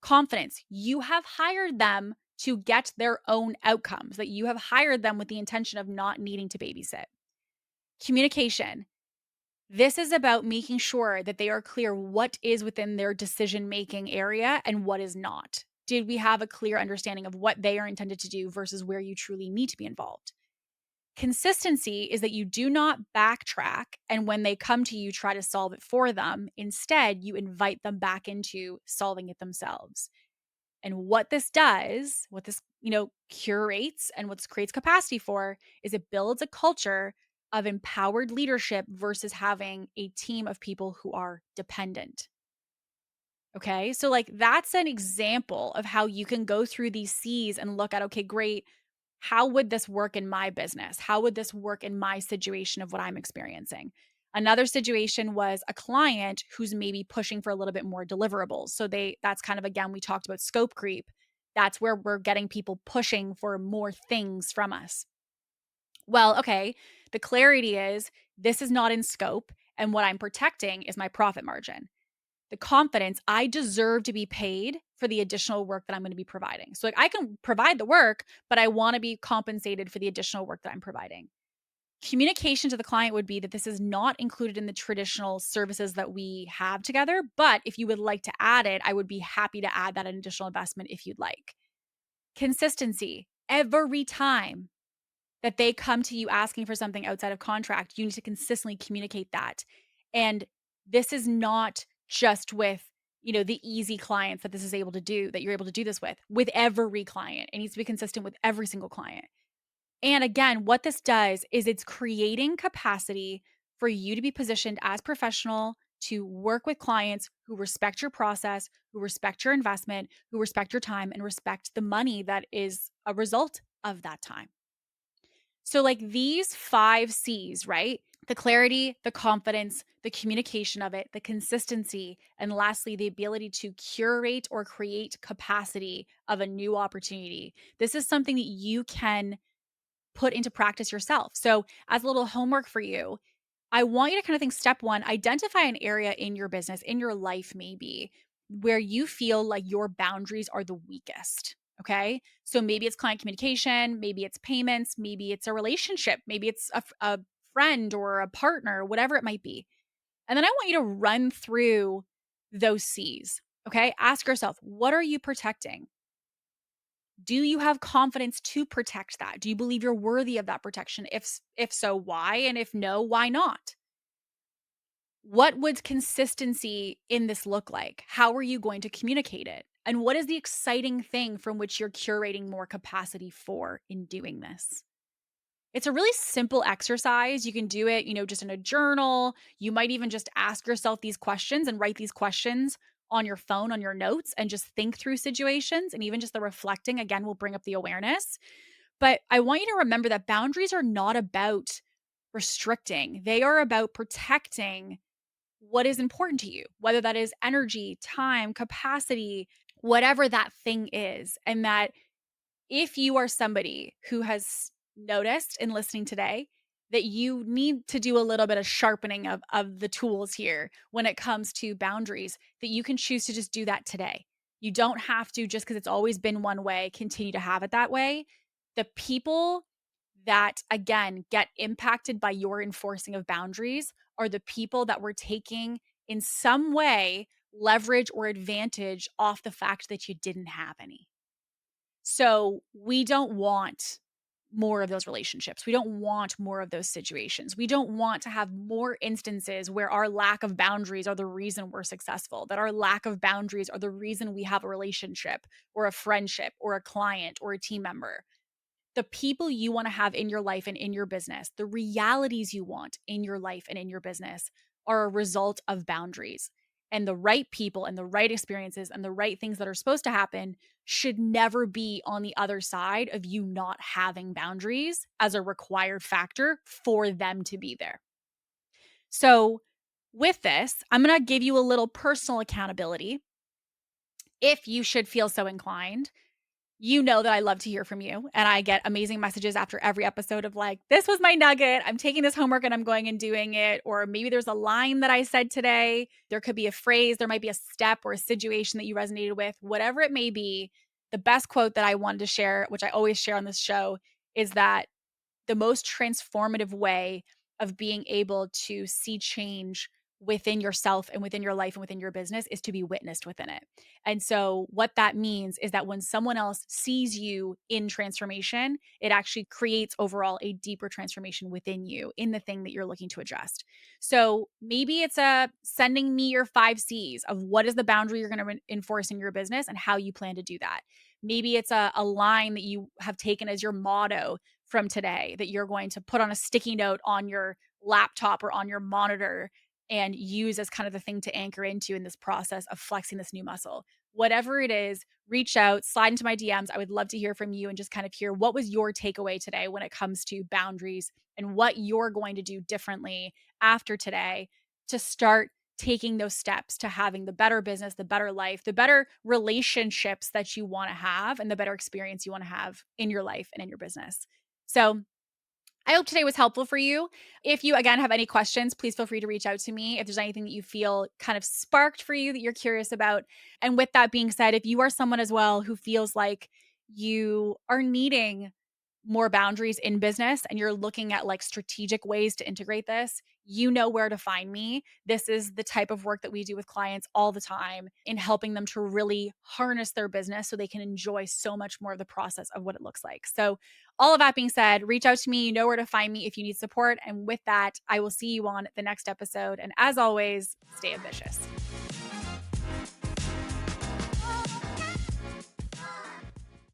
Confidence, you have hired them to get their own outcomes, that you have hired them with the intention of not needing to babysit. Communication, this is about making sure that they are clear what is within their decision making area and what is not. Did we have a clear understanding of what they are intended to do versus where you truly need to be involved? Consistency is that you do not backtrack and when they come to you, try to solve it for them. Instead, you invite them back into solving it themselves. And what this does, what this, curates and what this creates capacity for is it builds a culture of empowered leadership versus having a team of people who are dependent. Okay. So, like, that's an example of how you can go through these C's and look at, okay, great. How would this work in my business? How would this work in my situation of what I'm experiencing? Another situation was a client who's maybe pushing for a little bit more deliverables. So that's kind of, again, we talked about scope creep. That's where we're getting people pushing for more things from us. Well, okay, the clarity is this is not in scope, and what I'm protecting is my profit margin. The confidence, I deserve to be paid for the additional work that I'm going to be providing. So, like, I can provide the work, but I want to be compensated for the additional work that I'm providing. Communication to the client would be that this is not included in the traditional services that we have together, but if you would like to add it, I would be happy to add that additional investment if you'd like. Consistency. Every time that they come to you asking for something outside of contract, you need to consistently communicate that. And this is not just with, the easy clients that this is able to do, that you're able to do this with every client. It needs to be consistent with every single client. And again, what this does is it's creating capacity for you to be positioned as professional to work with clients who respect your process, who respect your investment, who respect your time, and respect the money that is a result of that time. So, like these 5 C's, right? The clarity, the confidence, the communication of it, the consistency, and lastly, the ability to curate or create capacity of a new opportunity. This is something that you can put into practice yourself. So, as a little homework for you, I want you to kind of think step one, identify an area in your business, in your life, maybe, where you feel like your boundaries are the weakest. Okay. So maybe it's client communication, maybe it's payments, maybe it's a relationship, maybe it's a friend or a partner, whatever it might be. And then I want you to run through those C's. Okay. Ask yourself, what are you protecting? Do you have confidence to protect that? Do you believe you're worthy of that protection? If so, why? And if no, why not? What would consistency in this look like? How are you going to communicate it? And what is the exciting thing from which you're curating more capacity for in doing this? It's a really simple exercise. You can do it, just in a journal. You might even just ask yourself these questions and write these questions on your phone, on your notes, and just think through situations. And even just the reflecting, again, will bring up the awareness. But I want you to remember that boundaries are not about restricting, they are about protecting what is important to you, whether that is energy, time, capacity, whatever that thing is. And that if you are somebody who has noticed in listening today that you need to do a little bit of sharpening of the tools here when it comes to boundaries, that you can choose to just do that today. You don't have to, just because it's always been one way, continue to have it that way. The people that, again, get impacted by your enforcing of boundaries are the people that were taking, in some way, leverage or advantage off the fact that you didn't have any. So we don't want more of those relationships. We don't want more of those situations. We don't want to have more instances where our lack of boundaries are the reason we're successful, that our lack of boundaries are the reason we have a relationship or a friendship or a client or a team member. The people you want to have in your life and in your business, the realities you want in your life and in your business are a result of boundaries. And the right people and the right experiences and the right things that are supposed to happen should never be on the other side of you not having boundaries as a required factor for them to be there. So, with this, I'm going to give you a little personal accountability if you should feel so inclined. You know that I love to hear from you, and I get amazing messages after every episode of like, this was my nugget. I'm taking this homework and I'm going and doing it. Or maybe there's a line that I said today. There could be a phrase, there might be a step or a situation that you resonated with, whatever it may be. The best quote that I wanted to share, which I always share on this show, is that the most transformative way of being able to see change within yourself and within your life and within your business is to be witnessed within it. And so what that means is that when someone else sees you in transformation, it actually creates overall a deeper transformation within you in the thing that you're looking to adjust. So maybe it's sending me your 5 C's of what is the boundary you're going to enforce in your business and how you plan to do that. Maybe it's a line that you have taken as your motto from today that you're going to put on a sticky note on your laptop or on your monitor and use as kind of the thing to anchor into in this process of flexing this new muscle. whatever it is, reach out, slide into my DMs. I would love to hear from you and just kind of hear what was your takeaway today when it comes to boundaries and what you're going to do differently after today to start taking those steps to having the better business, the better life, the better relationships that you want to have, and the better experience you want to have in your life and in your business. So, I hope today was helpful for you. If you, again, have any questions, please feel free to reach out to me. If there's anything that you feel kind of sparked for you that you're curious about. And with that being said, if you are someone as well who feels like you are needing more boundaries in business and you're looking at like strategic ways to integrate this, you know where to find me. This is the type of work that we do with clients all the time in helping them to really harness their business so they can enjoy so much more of the process of what it looks like. So, all of that being said, reach out to me. You know where to find me if you need support. And with that, I will see you on the next episode. And as always, stay ambitious.